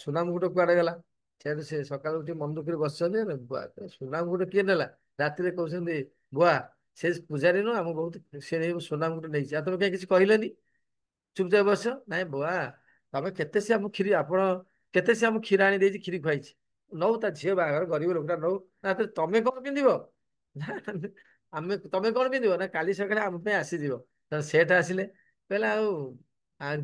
ସୁନା ମୁକୁଟ କୁଆଡେ ଗଲା? ସେଠୁ ସେ ସକାଳୁ ଉଠି ମନ ଦୁଃଖରେ ବସିଛନ୍ତି। ବୁଆ ସୁନା ମୁକୁଟ କିଏ ନେଲା? ରାତିରେ କହୁଛନ୍ତି ବୁଆ ସେ ପୂଜାରୀ ନୁହଁ, ଆମ ବହୁତ ସେ ନେଇ ସୁନା ମୁକୁଟ ନେଇଛି, ଆଉ ତମେ କାହିଁ କିଛି କହିଲେନି, ଚୁପଚାପ ବସ। ନାଇଁ ବୁଆ, ତମେ କେତେ ସେ ଆମ କ୍ଷୀରି, ଆପଣ କେତେ ସେ ଆମ କ୍ଷୀର ଆଣି ଦେଇଛି, କ୍ଷୀରି ଖୁଆଇଛି, ନଉ, ତା ଝିଅ ବାହାଘର, ଗରିବ ଲୋକଟା ନଉ। ନା ତମେ କଣ ପିନ୍ଧିବ? ନା ତମେ କଣ ପିନ୍ଧିବ? ନା କାଲି ସକାଳେ ଆମ ପାଇଁ ଆସିଯିବ। ସେଠ ଆସିଲେ, କହିଲେ ଆଉ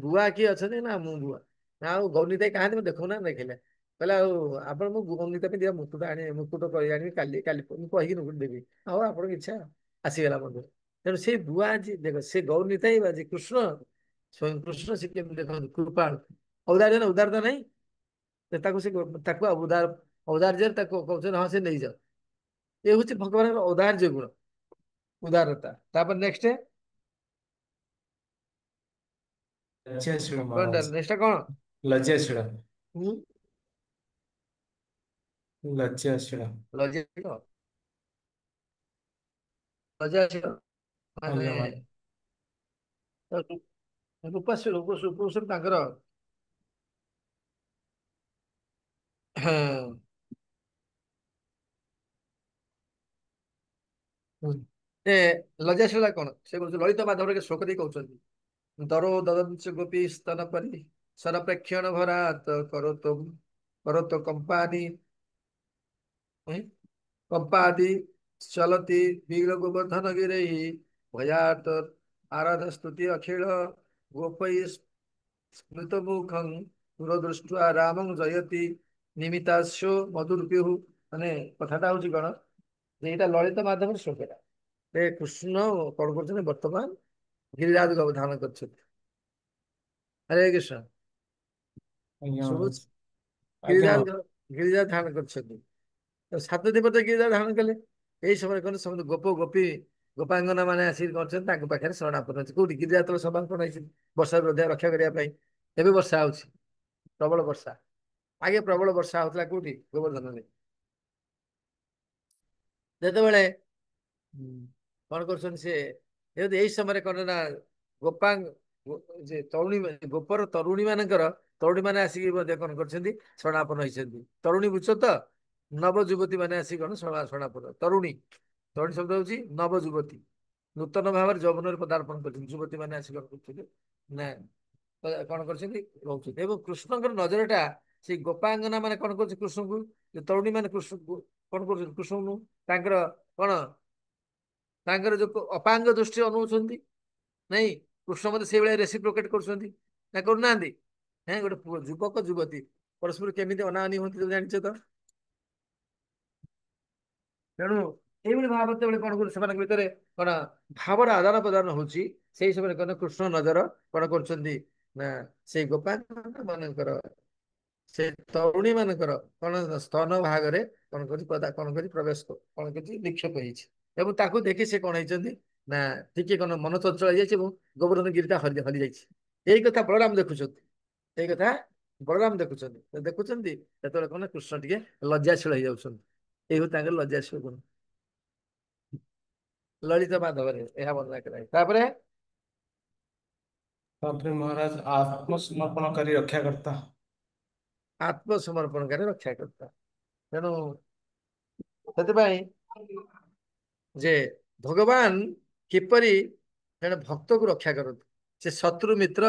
ବୁଆ କିଏ ଅଛନ୍ତି? ନା ମୁଁ ବୁଆ। ନା ଆଉ ଗୌରୀନିତାଇ କାହାନ୍ତି, ମୁଁ ଦେଖୁନା, ଦେଖିଲେ। କହିଲେ ଆଉ ଆପଣ ମୁଁ ଗୌରୀନିତାଇ ପାଇଁ ଦିଅ ମୁକୁଟ ଆଣି, ମୁକୁଟ କରି ଆଣିବି, କାଲି କାଲି ମୁଁ କହିକି ମୁକୁଟ ଦେବି। ହଉ ଆପଣଙ୍କ ଇଚ୍ଛା। ଆସିଗଲା ବନ୍ଧୁ। ତେଣୁ ସେଇ ବୁଆ ଆଜି ଦେଖ, ସେ ଗୌରୀନିତାଇ ବା କୃଷ୍ଣ, ସ୍ୱୟଂ କୃଷ୍ଣ, ସେ କେମିତି ଦେଖନ୍ତୁ କୃପାଳୁ, ଔଦାର୍ଯ୍ୟ ନା, ଉଦାରତା ନାହିଁ। ତାକୁ ସେ ତାକୁ ଔଦାର୍ଯ୍ୟରେ ତାକୁ କହୁଛନ୍ତି ହଁ ସେ ନେଇଯାଅ। ଏ ହଉଛି ଭଗବାନଙ୍କର ଔଦାର୍ଯ୍ୟ ଗୁଣ, ଉଦାରତା। ତାପରେ ନେକ୍ସଟ ଲଜ୍ଜାଶୀଳ କଣଟା, ମହାରାଜ। ନେକ୍ସଟ କଣ? ଲଜ୍ଜାଶୀଳ। ହୁଁ, ଲଜ୍ଜାଶୀଳ। ଲଜ୍ଜାଶୀଳ। ଲଜ୍ଜାଶୀଳ ମାନେ ଆଜ୍ଞା ମହାରାଜ। ରୂପାଶୀଳ, ରୂପଶ୍ରୀ ତାଙ୍କର। ହଁ। ଏ ଲଜ୍ଜାଶୀଳ କଣ? ସେ କହୁଛନ୍ତି ଲଳିତ ମାଧବରେ ଶ୍ଲୋକ ଦେଇ କହୁଛନ୍ତି, ଦରୋ ଦଦଂଶ ଗୋପୀ ସ୍ତନ ପରି ସରପ୍ରେକ୍ଷଣ ଭରା କରୋତ କମ୍ପାନି କମ୍ପାଦି ଚଲତି ବୀର ଗୋବର୍ଦ୍ଧନ ଗିରେଇ ଭୟାତ ଆରାଧ ସ୍ତୁତି ଅଖିଳ ଗୋପୈ ସ୍ମୃତ ମୁଖଂ ଦୂରଦୃଷ୍ଟ୍ୟା ରାମଂ ଜୟତି ନିମିତାସ୍ୟ ମଧୁରୂପିହୁ। ମାନେ କଥାଟା ହଉଛି କଣ, ଯେ ଏଇଟା ଲଳିତ ମାଧବର ଶ୍ଲୋକଟା। ଏ କୃଷ୍ଣ କଣ କରୁଛନ୍ତି, ବର୍ତ୍ତମାନ ଗିରିରାଜ ଧାରଣ କରିଛନ୍ତି। ହରେ କୃଷ୍ଣ। ଆଜ୍ଞା ଶୁଭୁଛି? ମହାରାଜ। ଆଜ୍ଞା ଗିରିରାଜ ମହାରାଜ। ଗିରିରାଜ ଧାରଣ କରିଛନ୍ତି। ସାତ ଦିନ ଗିରିରାଜ ଧାରଣ କଲେ। ଏଇ ସମୟରେ କଣ, ସମସ୍ତେ ଗୋପ ଗୋପୀ ଗୋପାଙ୍ଗନା ମାନେ ଆସିକି କରିଛନ୍ତି, ତାଙ୍କ ପାଖରେ ଶରଣାପନ୍ନ ଅଛି। କୋଉଠି? ଗିରିଜା ତଳେ ସମର୍ପଣ ହେଇଛନ୍ତି, ବର୍ଷା ରକ୍ଷା କରିବା ପାଇଁ। ଏବେ ବର୍ଷା ହଉଛି, ପ୍ରବଳ ବର୍ଷା। ଆଗେ ପ୍ରବଳ ବର୍ଷା ହଉଥିଲା କୋଉଠି? ଗୋବର୍ଦ୍ଧନରେ। ଯେତେବେଳେ କଣ କରୁଛନ୍ତି ସେ, ଏଇ ସମୟରେ କଣ ନା, ଗୋପାଙ୍ଗ ଯେ ତରୁଣୀ, ଗୋପର ତରୁଣୀ ମାନଙ୍କର, ତରୁଣୀ ମାନେ ଆସିକି ମଧ୍ୟ କଣ କରିଛନ୍ତି, ଶରଣାପନ୍ନ ହେଇଛନ୍ତି। ତରୁଣୀ ବୁଝଛ ତ, ନବ ଯୁବତୀ ମାନେ ଆସିକି କଣ ଶରଣାପନ୍ନ। ତରୁଣୀ, ତରୁଣୀ ଶବ୍ଦ ହଉଛି ନବ ଯୁବତୀ, ନୂତନ ଭାବରେ ଯୌବନରେ ପଦାର୍ପଣ କରିଛନ୍ତି ଯୁବତୀ ମାନେ ଆସିକି କଣ କରୁଛନ୍ତି ନା, କଣ କରିଛନ୍ତି, ରହୁଛନ୍ତି। ଏବଂ କୃଷ୍ଣଙ୍କର ନଜର ଟା ସେଇ ଗୋପାଙ୍ଗନା ମାନେ କଣ କରୁଛି, କୃଷ୍ଣଙ୍କୁ, ତରୁଣୀ ମାନେ କୃଷ୍ଣଙ୍କୁ କଣ କରୁଛନ୍ତି, କୃଷ୍ଣଙ୍କୁ ତାଙ୍କର କଣ, ତାଙ୍କର ଯୋଉ ଅପାଙ୍ଗ ଦୃଷ୍ଟି ଅନଉଛନ୍ତି। ନାଇଁ, କୃଷ୍ଣ ମଧ୍ୟ ସେଇଭଳିଆ ରେସିପ୍ରୋକେଟ କରୁଛନ୍ତି, ନା କରୁନାହାନ୍ତି? ହେଁ, ଗୋଟେ ଯୁବକ ଯୁବତୀ ପରସ୍ପର କେମିତି ଅନାଅନି ହୁଅନ୍ତି, ତମେ ଜାଣିଛ ତ। ତେଣୁ ଏଇଭଳି ଭାବ ଯେତେବେଳେ କଣ କରୁଛି, ସେମାନଙ୍କ ଭିତରେ କଣ ଭାବର ଆଦାନ ପ୍ରଦାନ ହଉଛି, ସେଇ ସମୟରେ କଣ କୃଷ୍ଣ ନଜର କଣ କରୁଛନ୍ତି ନା, ସେଇ ଗୋପାଙ୍ଗ ମାନଙ୍କର, ସେ ତରୁଣୀ ମାନଙ୍କର କଣ ସ୍ତନ ଭାଗରେ କଣ କରୁଛି, କଣ କରି ପ୍ରବେଶ କଣ କରୁଛି, ନିକ୍ଷେପ ହେଇଛି। ଏବଂ ତାକୁ ଦେଖି ସେ କଣ ହେଇଛନ୍ତି ନା, ଟିକେ କଣ ମନ ଚଞ୍ଚଳ ହେଇଯାଇଛି, ଏବଂ ଗୋବର୍ଦ୍ଧନ ଗିରିଟା ହଲି ହଲି ଯାଇଛି। ଏଇ କଥା ବଳରାମ ଦେଖୁଛନ୍ତି। ଏଇ କଥା ବଳରାମ ଦେଖୁଛନ୍ତି। ଦେଖୁଛନ୍ତି ଯେତେବେଳେ କଣ, କୃଷ୍ଣ ଟିକେ ଲଜ୍ଜାଶୀଳ ହେଇଯାଉଛନ୍ତି। ଏଇ ହଉ ତାଙ୍କର ଲଜ୍ଜାଶୀଳ ଗୁଣ, ଲଳିତ ମାଧବରେ ଏହା ବର୍ଣ୍ଣନା କରାଯାଇଛି। ତାପରେ ତାପରେ ମହାରାଜ ଆତ୍ମସମର୍ପଣକାରୀ ରକ୍ଷାକର୍ତ୍ତା। ଆତ୍ମସମର୍ପଣକାରୀ ରକ୍ଷାକର୍ତ୍ତା। ତେଣୁ ସେଥିପାଇଁ ଯେ ଭଗବାନ କିପରି ଜଣେ ଭକ୍ତକୁ ରକ୍ଷା କରନ୍ତି, ସେ ଶତ୍ରୁ ମିତ୍ର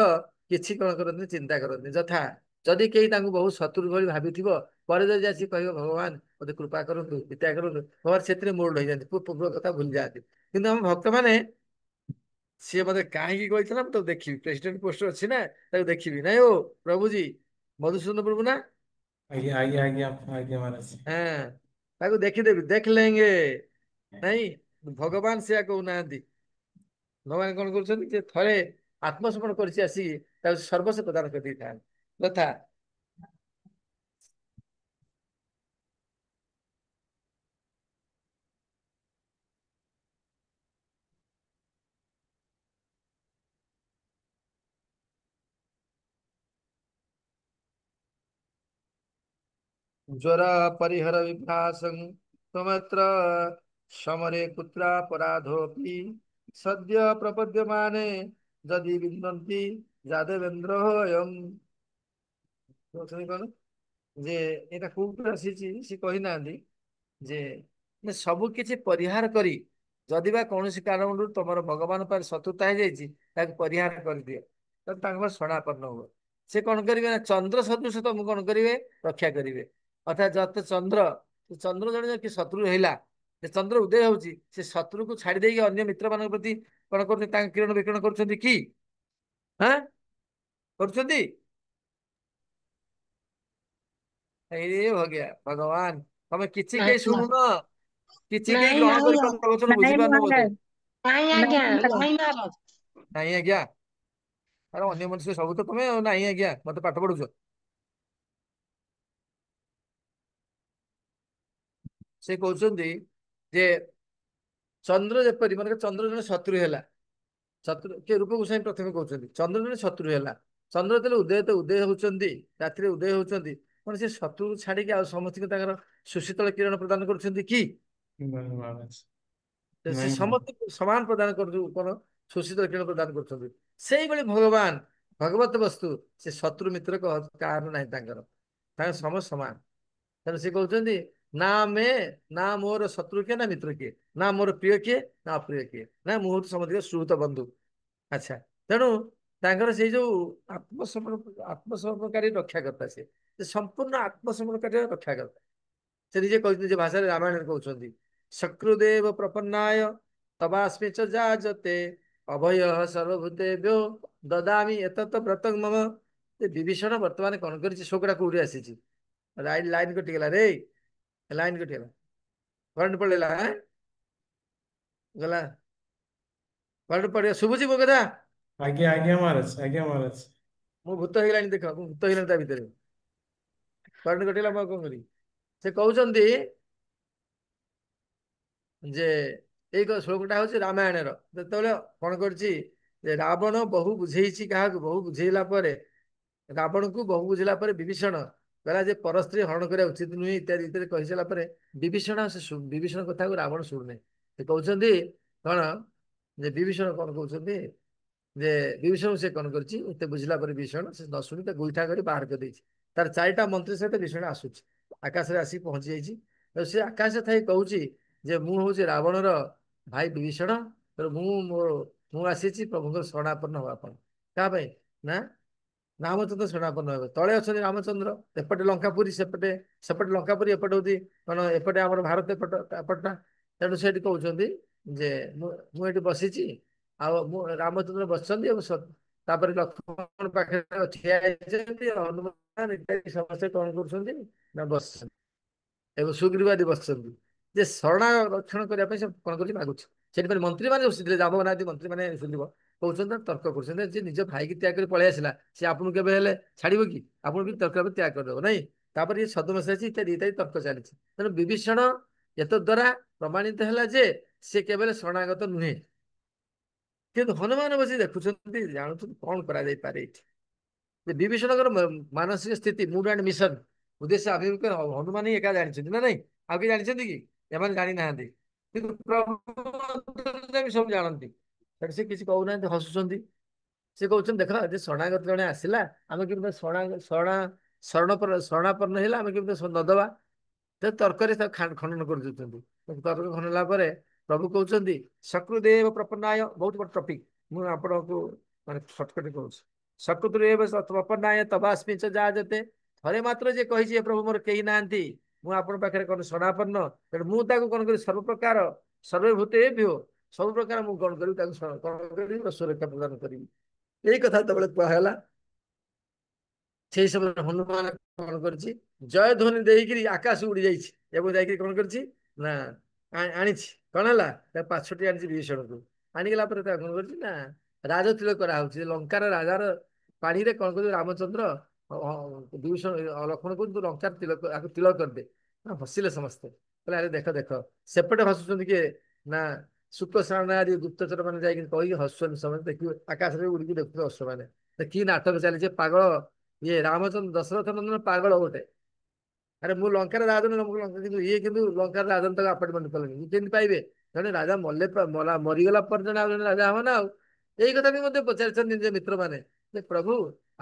କିଛି କଣ କରନ୍ତି ଚିନ୍ତା କରନ୍ତି। ଯଥା ଯଦି କେହି ତାଙ୍କୁ ବହୁତ ଶତ୍ରୁ ଭଳି ଭାବିଥିବ, ପରେ ଯଦି ଆସି କହିବ ଭଗବାନ ମତେ କୃପା କରନ୍ତୁ, ବିଦ୍ୟା କରନ୍ତୁ, ଭଗବାନ ସେଥିରେ ମୋଡ ହେଇଯାନ୍ତି, ପୂର୍ବ କଥା ଭୁଲି ଯାଆନ୍ତି। କିନ୍ତୁ ଆମ ଭକ୍ତମାନେ ସିଏ ମତେ କାହିଁକି କହିଥିଲା ମୁଁ ତାକୁ ଦେଖିବି, ପ୍ରେସିଡେଣ୍ଟ ପୋଷ୍ଟ ଅଛି ନା, ତାକୁ ଦେଖିବି ନାଇଁ। ଓ ପ୍ରଭୁଜୀ, ମଧୁସୂଦନ ପ୍ରଭୁ ନା, ଆଜ୍ଞା ଆଜ୍ଞା ଆଜ୍ଞା ଆଜ୍ଞା ମହାରାଜ। ହଁ, ତାକୁ ଦେଖିଦେବି, ଦେଖ ଲେଙ୍ଗେ। ନାଇଁ, ଭଗବାନ ସେୟା କହୁନାହାନ୍ତି। ଭଗବାନ କଣ କରୁଛନ୍ତି, ଯେ ଥରେ ଆତ୍ମସମର୍ପଣ କରିଛି ଆସିକି ତାକୁ ସର୍ବସ୍ୱ ପ୍ରଦାନ କରିଦେଇଥାନ୍ତି ଯଥା ଜ୍ୱର ପରିହର ବିଭ୍ରାସଂ ତମତ୍ର ସମରେ ପୁତ୍ରାପରାଧୋପି ସଦ୍ୟ ପ୍ରପଦ୍ୟମାନେ ଯଦି ବିନ୍ଦନ୍ତି ଯାଦବେନ୍ଦ୍ର ଅୟଂ। କହୁଛନ୍ତି କଣ ଯେ ଏଇଟା କୋଉଠୁ ଆସିଛି ସେ କହିନାହାନ୍ତି, ଯେ ସବୁ କିଛି ପରିହାର କରି ଯଦି ବା କୌଣସି କାରଣରୁ ତମର ଭଗବାନ ପାଇଁ ଶତ୍ରୁତା ହେଇଯାଇଛି, ତାକୁ ପରିହାର କରିଦିଅ, ତ ତାଙ୍କର ଶରଣାପନ୍ନ ହୁଅ। ସେ କଣ କରିବେ ନା ଚନ୍ଦ୍ର ସଦୃଶ ତମକୁ କଣ କରିବେ, ରକ୍ଷା କରିବେ। ଅର୍ଥାତ୍ ଯତ ଚନ୍ଦ୍ର, ଚନ୍ଦ୍ର ଜଣେ କି ଶତ୍ରୁ ହେଲା, ସେ ଚନ୍ଦ୍ର ଉଦୟ ହଉଛି, ସେ ଶତ୍ରୁକୁ ଛାଡି ଦେଇକି ଅନ୍ୟ ମିତ୍ର ମାନଙ୍କ ପ୍ରତି କଣ କରୁଛନ୍ତି, ତାଙ୍କ କିରଣ ବିକିରଣ କରୁଛନ୍ତି କି? ହଁ, କରୁଛନ୍ତି। ଏଇ ଭଗିଆ ଭଗବାନ, ତମେ କିଛି କେହି ନାଇଁ ଶୁଣୁନ, କିଛି କେହି ନାଇଁ ଗ୍ରହଣ ନାଇଁ କରିପାରୁନ, ପ୍ରବଚନ ନାଇଁ ବୁଝିପାରୁନ ବୋଧେ। ମହାରାଜ ନାଇଁ ନାଇଁ ଆଜ୍ଞା, ମହାରାଜ ନାଇଁ ମହାରାଜ। ନାଇଁ ଆଜ୍ଞା, ଆରେ ଅନ୍ୟ ମନସ୍କ ସବୁ ତ ତମେ ଆଉ। ନାଇଁ ଆଜ୍ଞା, ମତେ ପାଠ ପଢୁଛ। ସେ କହୁଛନ୍ତି ଯେ ଚନ୍ଦ୍ର ଯେପରି, ମାନେ ଚନ୍ଦ୍ର ଜଣେ ଶତ୍ରୁ ହେଲା, ଶତ୍ରୁ କିଏ ରୂପ ଗୋସ୍ୱାମୀ ପ୍ରଥମେ କହୁଛନ୍ତି, ଚନ୍ଦ୍ର ଜଣେ ଶତ୍ରୁ ହେଲା। ଚନ୍ଦ୍ର ଯେତେବେଳେ ଉଦୟ ହଉଛନ୍ତି, ରାତିରେ ଉଦୟ ହଉଛନ୍ତି, କଣ ସେ ଶତ୍ରୁକୁ ଛାଡିକି ଆଉ ସମସ୍ତଙ୍କୁ ତାଙ୍କର ସୁଶୀତଳ କିରଣ ପ୍ରଦାନ କରୁଛନ୍ତି କି? ନାଇଁ ମହାରାଜ। ସେ ନାଇଁ ମହାରାଜ। ସମସ୍ତଙ୍କୁ ସମାନ ପ୍ରଦାନ କରୁଛୁ, କଣ ଶୋଷିତ କିରଣ ପ୍ରଦାନ କରୁଛନ୍ତି। ସେଇଭଳି ଭଗବାନ ଭଗବତ ବସ୍ତୁ, ସେ ଶତ୍ରୁ ମିତ୍ର କାହାର ନାହିଁ ତାଙ୍କର, ତାଙ୍କ ସମସ୍ତ ସମାନ। ତେଣୁ ସେ କହୁଛନ୍ତି ନା ମେ, ନା ମୋର ଶତ୍ରୁ କିଏ ନା ମିତ୍ର କିଏ, ନା ମୋର ପ୍ରିୟ କିଏ ନା ଅପ୍ରିୟ କିଏ, ନା ମୁଁ ହଉଛି ସମସ୍ତଙ୍କ ସୁହୃତ ବନ୍ଧୁ। ଆଚ୍ଛା, ତେଣୁ ତାଙ୍କର ସେଇ ଯୋଉ ଆତ୍ମସମର୍ପଣକାରୀ ରକ୍ଷାକର୍ତ୍ତା, ସେ ସମ୍ପୂର୍ଣ୍ଣ ଆତ୍ମସମର୍ପଣକାରୀ ରକ୍ଷାକର୍ତ୍ତା। ସେ ନିଜେ କହିଛନ୍ତି, ଯେ ଭାଷାରେ ରାମାୟଣରେ କହୁଛନ୍ତି, ଶକ୍ରୁଦେବ ପ୍ରପନ୍ନାୟ ତବାସ୍ମି च ଯାଜତେ ଅଭୟ ସର୍ବଭୂତେଭ୍ୟୋ ଦଦାମି ଏତତ ବ୍ରତ ମମ। ବିଭୀଷଣ ବର୍ତ୍ତମାନ କଣ କରିଛି, ଶୋକଟା କୋଉଠି ଆସିଛି, ଲାଇନ କଟିଗଲା ରେ, ଲାଇନ କଟିଗଲା, କରେଣ୍ଟ ପଳେଇଲା, ଗଲା, କରେଣ୍ଟ ପଳେଇଲା, ଶୁଭୁଛି ମୋ କଥା? ଆଜ୍ଞା ଆଜ୍ଞା ମହାରାଜ, ଆଜ୍ଞା ମହାରାଜ। ମୁଁ ଭୂତ ହେଇଗଲାଣି, ଦେଖ ମୁଁ ଭୂତ ହେଇଗଲାଣି ତା ଭିତରେ, କରେଣ୍ଟ କଟିଗଲା, ମୁଁ ଆଉ କଣ କରିବି। ସେ କହୁଛନ୍ତି ଯେ ଏଇ ଶ୍ଲୋକଟା ହଉଛି ରାମାୟଣର। ଯେତେବେଳେ କଣ କରିଛି, ଯେ ରାବଣ ବହୁ ବୁଝେଇଛି କାହାକୁ, ବହୁ ବୁଝେଇଲା ପରେ, ରାବଣକୁ ବହୁ ବୁଝିଲା ପରେ ବିଭୀଷଣ କହିଲା ଯେ ପରସ୍ତ୍ରୀ ହରଣ କରିବା ଉଚିତ ନୁହେଁ ଇତ୍ୟାଦି ଇତ୍ୟାଦି କହିସାରିଲା ପରେ, ବିଭୀଷଣ କଥାକୁ ରାବଣ ଶୁଣୁନି। ସେ କହୁଛନ୍ତି କଣ, ଯେ ବିଭୀଷଣ କଣ କହୁଛନ୍ତି, ଯେ ବିଭୀଷଣ ସେ କଣ କରିଛି, ଏତେ ବୁଝିଲା ପରେ ବିଭୀଷଣ ସେ ନ ଶୁଣି ତା ଗୋଇଠା କରି ବାହାର କରିଦେଇଛି। ତାର 4ଟା ମନ୍ତ୍ରୀ ସହିତ ବିଭୀଷଣ ଆସୁଛି, ଆକାଶରେ ଆସିକି ପହଞ୍ଚି ଯାଇଛି। ସେ ଆକାଶରେ ଥାଇ କହୁଛି ଯେ ମୁଁ ହଉଛି ରାବଣର ଭାଇ ବିଭୀଷଣ, ମୁଁ ଆସିଛି ପ୍ରଭୁଙ୍କର ଶରଣାପନ୍ନ ହବା ପାଇଁ। କାହା ପାଇଁ ନା ରାମଚନ୍ଦ୍ର ଶରଣାପନ୍ନ ହେବେ। ତଳେ ଅଛନ୍ତି ରାମଚନ୍ଦ୍ର, ଏପଟେ ଲଙ୍କାପୁରୀ, ସେପଟେ ସେପଟେ ଲଙ୍କାପୁରୀ, ଏପଟେ ହଉଛି କଣ, ଏପଟେ ଆମର ଭାରତ ଏପଟଟା। ତେଣୁ ସେଠି କହୁଛନ୍ତି ଯେ ମୁଁ ଏଠି ବସିଛି, ଆଉ ମୁଁ ରାମଚନ୍ଦ୍ର ବସିଛନ୍ତି, ଏବଂ ତାପରେ ଲକ୍ଷ୍ମଣ ପାଖରେ ଠିଆ ହେଇଛନ୍ତି, ହନୁମାନ ଇତ୍ୟାଦି ସମସ୍ତେ କଣ କରୁଛନ୍ତି ନା ବସିଛନ୍ତି, ଏବଂ ସୁଗ୍ରୀବାଦୀ ବସିଛନ୍ତି। ଯେ ଶରଣା ରକ୍ଷଣ କରିବା ପାଇଁ ସେ କଣ କରୁଛି, ମାଗୁଛି। ସେଠି ମନ୍ତ୍ରୀ ମାନେ ବସିଥିଲେ, ଜାମ୍ବବନାଦି ମନ୍ତ୍ରୀ ମାନେ ଶୁଣିବ, କହୁଛନ୍ତି ତର୍କ କରୁଛନ୍ତି, ଯେ ନିଜ ଭାଇକି ତ୍ୟାଗ କରି ପଳେଇ ଆସିଲା, ସେ ଆପଣଙ୍କୁ କେବେ ହେଲେ ଛାଡିବ କି, ଆପଣ ବି ତର୍କ ତ୍ୟାଗ କରିଦବ ନାଇଁ। ତାପରେ ଇଏ ଛଦ୍ମବେଶ ହେଇଛି, ଇତ୍ୟାଦି ଇତ୍ୟାଦି ତର୍କ ଚାଲିଛି। ତେଣୁ ବିଭୀଷଣ ଏତଦ୍ ଦ୍ୱାରା ପ୍ରମାଣିତ ହେଲା ଯେ ସେ କେବଳ ଶରଣାଗତ ନୁହେଁ। କିନ୍ତୁ ହନୁମାନ ବସି ଦେଖୁଛନ୍ତି, ଜାଣୁଛନ୍ତି କଣ କରାଯାଇପାରେ ଏଇଠି। ବିଭୀଷଣଙ୍କର ମାନସିକ ସ୍ଥିତି, ମୁଡ୍ ଆଣ୍ଡ ମିଶନ, ଉଦ୍ଦେଶ୍ୟ ଆଭିମୁଖ୍ୟ ହନୁମାନ ହିଁ ଏକା ଜାଣିଛନ୍ତି ନା ନାଇଁ, ଆଉ କିଏ ଜାଣିଛନ୍ତି କି? ଏମାନେ ଜାଣିନାହାନ୍ତି, କିନ୍ତୁ ପ୍ରଭୁ ସବୁ ଜାଣନ୍ତି। ସେଠି ସେ କିଛି କହୁନାହାନ୍ତି, ହସୁଛନ୍ତି। ସେ କହୁଛନ୍ତି ଦେଖ, ଯଦି ଶରଣାଗତ ଜଣେ ଆସିଲା, ଆମେ କେମିତି ଶରଣାପନ୍ନ ହେଲା, ଆମେ କେମିତି ନଦବା। ତର୍କରେ ତାକୁ ଖଣ୍ଡନ କରିଦେଉଛନ୍ତି। ତର୍କ ଖଣ୍ଡନ ହେଲା ପରେ ପ୍ରଭୁ କହୁଛନ୍ତି ଶକ୍ରୁଦେବ ପ୍ରପନ୍ନାୟ, ବହୁତ ବଡ ଟପିକ, ମୁଁ ଆପଣଙ୍କୁ ମାନେ ସଟକଟି କହୁଛି ସକୁତୁରୁ ଏବେ ତପନାୟ ତବାସ୍ମି च ଯାଜତେ। ଥରେ ମାତ୍ର ଯେ କହିଛି ଏ ପ୍ରଭୁ ମୋର କେହି ନାହାନ୍ତି, ମୁଁ ଆପଣଙ୍କ ପାଖରେ କଣ ଶରଣାପନ୍ନ, ତେଣୁ ମୁଁ ତାକୁ କଣ କରିବି ସର୍ବପ୍ରକାର ସର୍ବଭୂତ ଭ୍ୟୋ ସବୁ ପ୍ରକାର ମୁଁ କଣ କରିବି ତାକୁ କଣ କରିବି ସୁରକ୍ଷା ପ୍ରଦାନ କରିବି। ଏଇ କଥା ଯେତେବେଳେ କୁହାହେଲା ସେଇ ସମୟରେ ହନୁମାନ କଣ କରିଛି ଜୟ ଧ୍ୱନି ଦେଇକିରି ଆକାଶ ଉଡି ଯାଇଛି ଏବଂ ଯାଇକିରି କଣ କରିଛି ନା ଆଣିଛି କଣ ହେଲା ତା ପାଛଟି ଆଣିଛି ବିଭୀଷଣକୁ। ଆଣିଗଲା ପରେ ତା କଣ କରିଛି ନା ରାଜତିଳ କରାହଉଛି ଲଙ୍କାର ରାଜାର ପାଣିରେ କଣ କରୁଛି ରାମଚନ୍ଦ୍ର ବିଭୀଷଣ ଲକ୍ଷ୍ମଣ କହୁଛି ତୁ ଲଙ୍କାର ତିଳ କରିଦେ। ହସିଲେ ସମସ୍ତେ କହିଲେ ଆରେ ଦେଖ ଦେଖ ସେପଟେ ହସୁଛନ୍ତି କିଏ ନା ଶୁକ ଶାରଣା ଆଦି ଗୁପ୍ତଚର ମାନେ ଯାଇକି କହିକି ହସୁଛନ୍ତି ସମସ୍ତେ ଦେଖିବେ ଆକାଶରେ ଉଡିକି ଦେଖୁଥିବେ ହସ ମାନେ କି ନାଟକ ଚାଲିଛି ପାଗଳ ଇଏ ରାମଚନ୍ଦ୍ର ଦଶରଥ ନନ୍ଦନ ପାଗଳ ଗୋଟେ। ଆରେ ମୁଁ ଲଙ୍କାର ରାଜନ କିନ୍ତୁ ଇଏ କିନ୍ତୁ ଲଙ୍କାର ରାଜନ ତାକୁ ଆପାର୍ଟମେଣ୍ଟ କଲେଣି ଇଏ କେମିତି ପାଇବେ ଜଣେ ରାଜା ମରିଗଲା ପରେ ଜଣେ ଆଉ ଜଣେ ରାଜା ହବ ନା ଆଉ। ଏଇ କଥା ବି ମଧ୍ୟ ପଚାରିଛନ୍ତି ନିଜ ମିତ୍ର ମାନେ ଯେ ପ୍ରଭୁ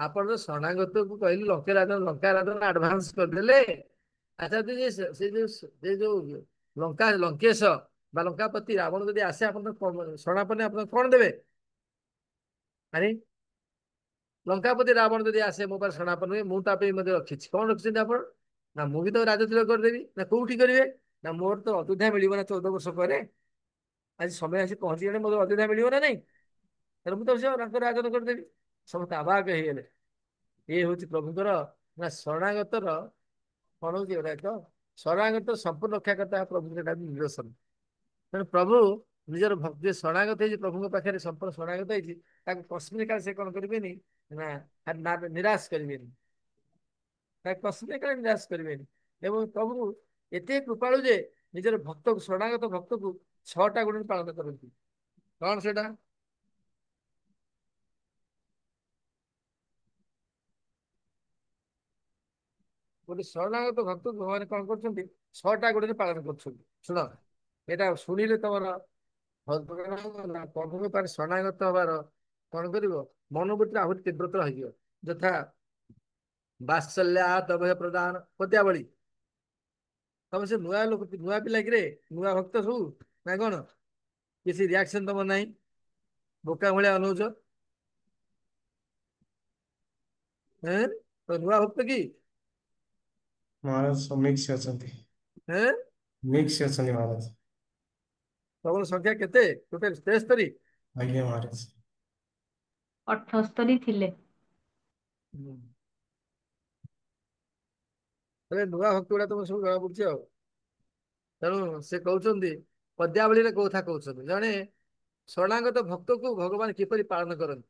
ଆପଣ ଶରଣାଗତକୁ କହିଲି ଲଙ୍କା ରାଜନ ଆଡଭାନ୍ସ କରିଦେଲେ ଆଚ୍ଛା ସେ ଯୋଉ ଲଙ୍କେଶ ବା ଲଙ୍କାପତି ରାବଣ ଯଦି ଆସେ ଆପଣ ଶରଣାପନ୍ନ ଆପଣ କଣ ଦେବେ? ଆରେ ଲଙ୍କାପତି ରାବଣ ଯଦି ଆସେ ମୋ ପାଖରେ ଶରଣାପନ୍ନ ହୁଏ ମୁଁ ତା ପାଇଁ ମଧ୍ୟ ରଖିଛି କଣ ରଖିଛନ୍ତି ଆପଣ ନା ମୁଁ ବି ତ ରାଜତିଳକ କରିଦେବି ନା କୋଉଠି କରିବେ ନା ମୋର ତ ଅଯୋଧ୍ୟା ମିଳିବ ନା 14 ବର୍ଷ ପରେ ଆଜି ସମୟ ଆସି ପହଞ୍ଚିଗଲେ ମୋର ଅଯୋଧ୍ୟା ମିଳିବ ନା ନାଇଁ ତେଣୁ ମୁଁ ତ ତାଙ୍କର ରାଜନ କରିଦେବି। ସମସ୍ତେ ଅବାକ ହେଇଗଲେ। ଇଏ ହଉଛି ପ୍ରଭୁଙ୍କର ନା ଶରଣାଗତର କଣ ହଉଛି ଏଗୁଡା ଏକ ଶରଣାଗତ ସମ୍ପୂର୍ଣ୍ଣ ରକ୍ଷା କଥା ପ୍ରଭୁଙ୍କର ଏଟା ନିଦର୍ଶନ। ତେଣୁ ପ୍ରଭୁ ନିଜର ଭକ୍ତି ଶରଣାଗତ ହେଇଛି ପ୍ରଭୁଙ୍କ ପାଖରେ ସମ୍ପୂର୍ଣ୍ଣ ଶରଣାଗତ ହେଇଛି ତାକୁ କଶ୍ମୀର କାଳ ସେ କଣ କରିବେନି ନା ନିରାଶ କରିବେନି ତାକୁ କଶ୍ମୀର କାଳେ ନିରାଶ କରିବେନି। ଏବଂ ପ୍ରଭୁ ଏତେ କୃପାଳୁ ଯେ ନିଜର ଭକ୍ତକୁ ଶରଣାଗତ ଭକ୍ତକୁ 6ଟା ଗୁଣରେ ପାଳନ କରନ୍ତି। କଣ ସେଟା ଗୋଟେ ଶରଣାଗତ ଭକ୍ତକୁ ଭଗବାନ କଣ କରୁଛନ୍ତି 6ଟା ଗୁଣରେ ପାଳନ କରୁଛନ୍ତି। ଶୁଣ ଏଇଟା ଶୁଣିଲେ ତମର ପ୍ରଭୁଙ୍କ ପାଖରେ ଶରଣାଗତ ହବାର କଣ କରିବ ମନୋବୃତ୍ତିରେ ଆହୁରି ତୀବ୍ରତା ହେଇଯିବ ଯଥା ବାତ୍ସଲ୍ୟାତ୍ ଅଭୟ ପ୍ରଦାନ ପଦ୍ୟାବଳୀ। ତମେ ସେ ନୂଆ ଲୋକ ନୂଆ ପିଲା କିରେ ନୂଆ ଭକ୍ତ ସବୁ ନା କଣ କିଛି ରିଆକ୍ସନ ତମର ନାହିଁ ବୋକା ଭଳିଆ ଅନଉଛ ନୂଆ ଭକ୍ତ କି ମହାରାଜ ସବୁ ମିକ୍ସ ଅଛନ୍ତି। ହେଁ ମିକ୍ସ ଅଛନ୍ତି ମହାରାଜ। ତମର ସଂଖ୍ୟା କେତେ ଟୋଟାଲ 73? ଆଜ୍ଞା ମହାରାଜ। 78 ଥିଲେ। ନୂଆ ଭକ୍ତ ଗୁଡା ତମର ସବୁ ଜଣା ପଡୁଛି ଆଉ। ତେଣୁ ସେ କହୁଛନ୍ତି ପଦ୍ୟାବଳୀରେ କଥା କହୁଛନ୍ତି ଜଣେ ଶରଣାଗତ ଭକ୍ତକୁ ଭଗବାନ କିପରି ପାଳନ କରନ୍ତି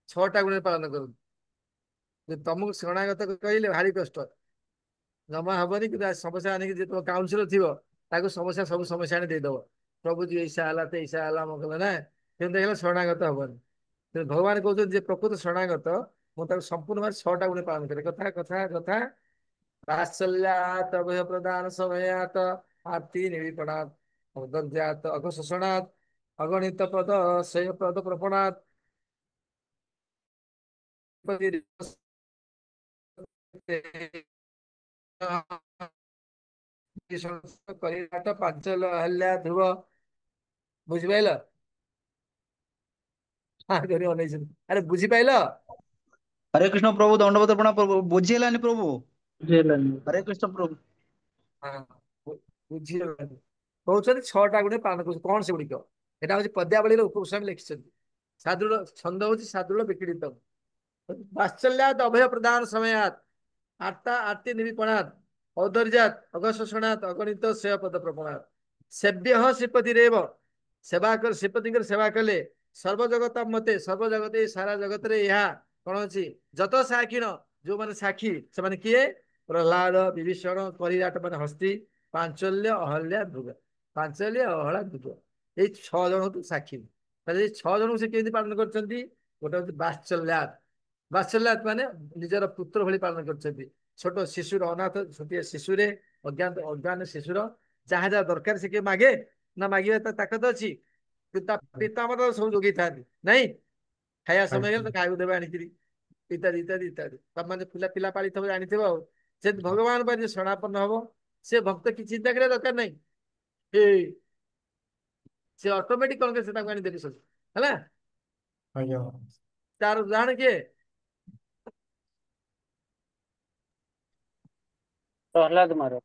6ଟା ଗୁଣରେ ପାଳନ କରନ୍ତି। ତମକୁ ଶରଣାଗତ କହିଲେ ଭାରି କଷ୍ଟ ଜମା ହବନି କିନ୍ତୁ ସମସ୍ୟା ଆଣିକି ଯେ ତମ କାଉନସିଲର ଥିବ ତାକୁ ସବୁ ସମସ୍ୟା ଆଣି ଦେଇଦବ ପ୍ରଭୁ ଇସା ହେଲା ତ ଇସା ହେଲା ମୋ କହିଲ ନା କିନ୍ତୁ ଦେଖିଲେ ଶରଣାଗତ ହବନି। ଭଗବାନ କହୁଛନ୍ତି ଯେ ପ୍ରକୃତ ଶରଣାଗତ ମୁଁ ତାକୁ ସମ୍ପୂର୍ଣ୍ଣ ଭାବେ 6ଟା ଗୁଣରେ ପାଳନ କରେ କଥା କଥା କଥା ବାତ୍ସଲ୍ୟାତ୍ ଅଭୟ ପ୍ରଦାନ ସମୟାତ ଆର୍ତି ନିବିପଣାତ୍ ଔଦର୍ଯ୍ୟାତ୍ ଅଘୋଷଣାତ୍ ଅଗଣିତ ପଦ ସେୟ ପଦ ପ୍ରପଣାତ୍ ପାଞ୍ଚ ଧ୍ରୁବ ବୁଝିପାଇଲ ଆରେ ବୁଝିପାଇଲ हरे कृष्ण प्रभु दंडवत प्रणाम प्रभु बुझी हेलानी प्रभु हरे कृष्ण प्रभु। ବୁଝିଗଲାନି କହୁଛନ୍ତି 6ଟା ଗୁଣରେ ପାଳନ କରୁଛନ୍ତି କଣ ସେଗୁଡିକ ଏଟା ହଉଛି ପଦ୍ୟାବଳୀର ଉପସ୍ୱାମୀ ଲେଖିଛନ୍ତି। ସାଦୃଢ ଛନ୍ଦ ହଉଛି ସାଦୃଢ ବିକ୍ରୀଡିତ ବାତ୍ସଲ୍ୟାତ୍ ଅଭୟ ପ୍ରଦାନ ସମୟାତ୍ ଆର୍ତି ନିବିପଣାତ୍ ଔଦର୍ଯ୍ୟାତ୍ ଅଘୋଷଣାତ୍ ଅଗଣିତ ସେୟ ପଦ ପ୍ରପଣାତ୍ ସେବ୍ୟ ଶ୍ରୀପତିରେବ ଶ୍ରୀପତିଙ୍କର ସେବା କଲେ ସର୍ବଜଗତ ମତେ ସର୍ବଜଗତ ସାରା ଜଗତରେ ଏହା କଣ ଅଛି ଯତ ସାକ୍ଷୀଣ ଯୋଉମାନେ ସାକ୍ଷୀ ସେମାନେ କିଏ ପ୍ରହ୍ଲାଦ ବିଭୀଷଣ କରିରାଟ ମାନେ ହସ୍ତି ପାଞ୍ଚଲ୍ୟ ଅହଲ୍ୟା ଧୃବ ପାଞ୍ଚଲ୍ୟ ଅହଳା ଧୃବ ଏଇ 6 ଜଣ ସାକ୍ଷୀ। ତାହେଲେ ଏଇ 6 ଜଣଙ୍କୁ ସେ କେମିତି ପାଳନ କରିଛନ୍ତି ଗୋଟେ ହଉଛି ବାତ୍ସଲ୍ୟାତ୍ ବାତ୍ସଲ୍ୟାତ୍ ମାନେ ନିଜର ପୁତ୍ର ଭଳି ପାଳନ କରିଛନ୍ତି। ଛୋଟ ଶିଶୁର ଅନାଥ ଛୋଟିଆ ଶିଶୁରେ ଅଜ୍ଞାନ ଶିଶୁର ଯାହା ଯାହା ଦରକାର ସେ କିଏ ମାଗେ ନା ମାଗିବା ତା ତାକତ ଅଛି କିନ୍ତୁ ତା ପିତା ଆମର ସବୁ ଯୋଗେଇଥାନ୍ତି ନାଇଁ ଖାଇବା ସମୟ ହେଲେ ତ ଆଜ୍ଞା ଖାଇବାକୁ ଦେବେ ଆଣିକିରି ଇତ୍ୟାଦି ଇତ୍ୟାଦି ଇତ୍ୟାଦି ତମାନେ ପିଲା ପାଳିଥିବ ଜାଣିଥିବ ଆଉ ସେ ଭଗବାନ ପାଇଁ ଶରଣାପନ୍ନ ହବ ସେ ଭକ୍ତ କିଛି ଚିନ୍ତା କରିବା ଦରକାର ନାହିଁ ସେ ଅଟୋମେଟିକ କଣ ସେ ତାକୁ ଆଣି ଦେବେ ସବୁ ହେଲା। ଆଜ୍ଞା ତାର ଉଦାହରଣ କିଏ? प्रहलाद महाराज।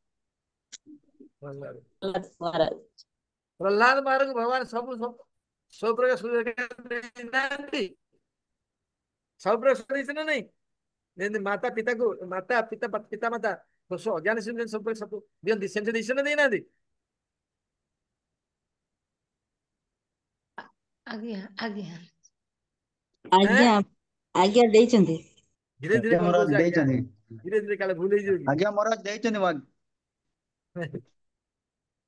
ପ୍ରହ୍ଲାଦ। ମହାରାଜ ପ୍ରହ୍ଲାଦ ମହାରାଜ ଭଗବାନ ସବୁ ସବୁ ସବୁ ପ୍ରକାର ସୁବିଧା ଦେଇନାହାନ୍ତି, ସବୁ ପ୍ରକାର ସୁବିଧା ଦେଇଛନ୍ତି ନା ନାଇଁ? ଯେମିତି ମାତା ପିତାକୁ ପିତା ମାତା ଅଜ୍ଞାନ ସବୁ ପ୍ରକାର ସବୁ ଦିଅନ୍ତି, ସେମିତି ଦେଇଛନ୍ତି ନା ଦେଇନାହାନ୍ତି? ଆଜ୍ଞା ଆଜ୍ଞା। ଆଁ ଆଜ୍ଞା ଆଜ୍ଞା ଦେଇଛନ୍ତି। ଧୀରେ ଧୀରେ ଆଜ୍ଞା କଣ ମହାରାଜ କହୁଛି ଆଜ୍ଞା, ଦେଇଛନ୍ତି। ଧୀରେ ଧୀରେ କାଳେ ଭୁଲ ହେଇଯିବ କି? ଆଜ୍ଞା ମହାରାଜ ଦେଇଛନ୍ତି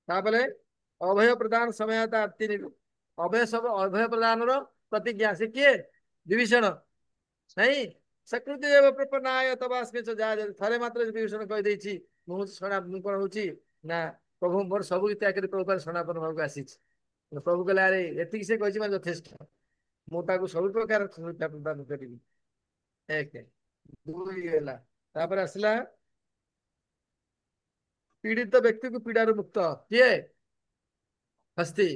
ତାପରେ ଅଭୟ ପ୍ରଦାନ ସମୟତା ଅଭୟ ସବୁ ଅଭୟ ପ୍ରଦାନର ପ୍ରତିଜ୍ଞା ସେ କିଏ? ବିଭୀଷଣ ନାଇଁ? ସକୃତି ଦେବ ପ୍ରପନ୍ନାୟ ତବାସ୍ମି च ଯାହା ଥରେ ମାତ୍ର ବିଭୀଷଣ କହିଦେଇଛି ମୁଁ ମୁଁ କଣ ହଉଛି ନା ପ୍ରଭୁ ମୋର ସବୁ ତ୍ୟାଗ କରି ପ୍ରଭୁ ସନାତନ ଭାବକୁ ଆସିଛି। ପ୍ରଭୁ କହିଲେ ଆରେ ଏତିକି ସେ କହିଛି ମାନେ ଯଥେଷ୍ଟ, ମୁଁ ତାକୁ ସବୁ ପ୍ରକାର ପ୍ରଦାନ କରିବି। ଏକ ଦୁଇ ହେଲା, ତାପରେ ଆସିଲା ପୀଡ଼ିତ ବ୍ୟକ୍ତିକୁ ପୀଡ଼ାରୁ ମୁକ୍ତ କିଏ? ହସ୍ତି।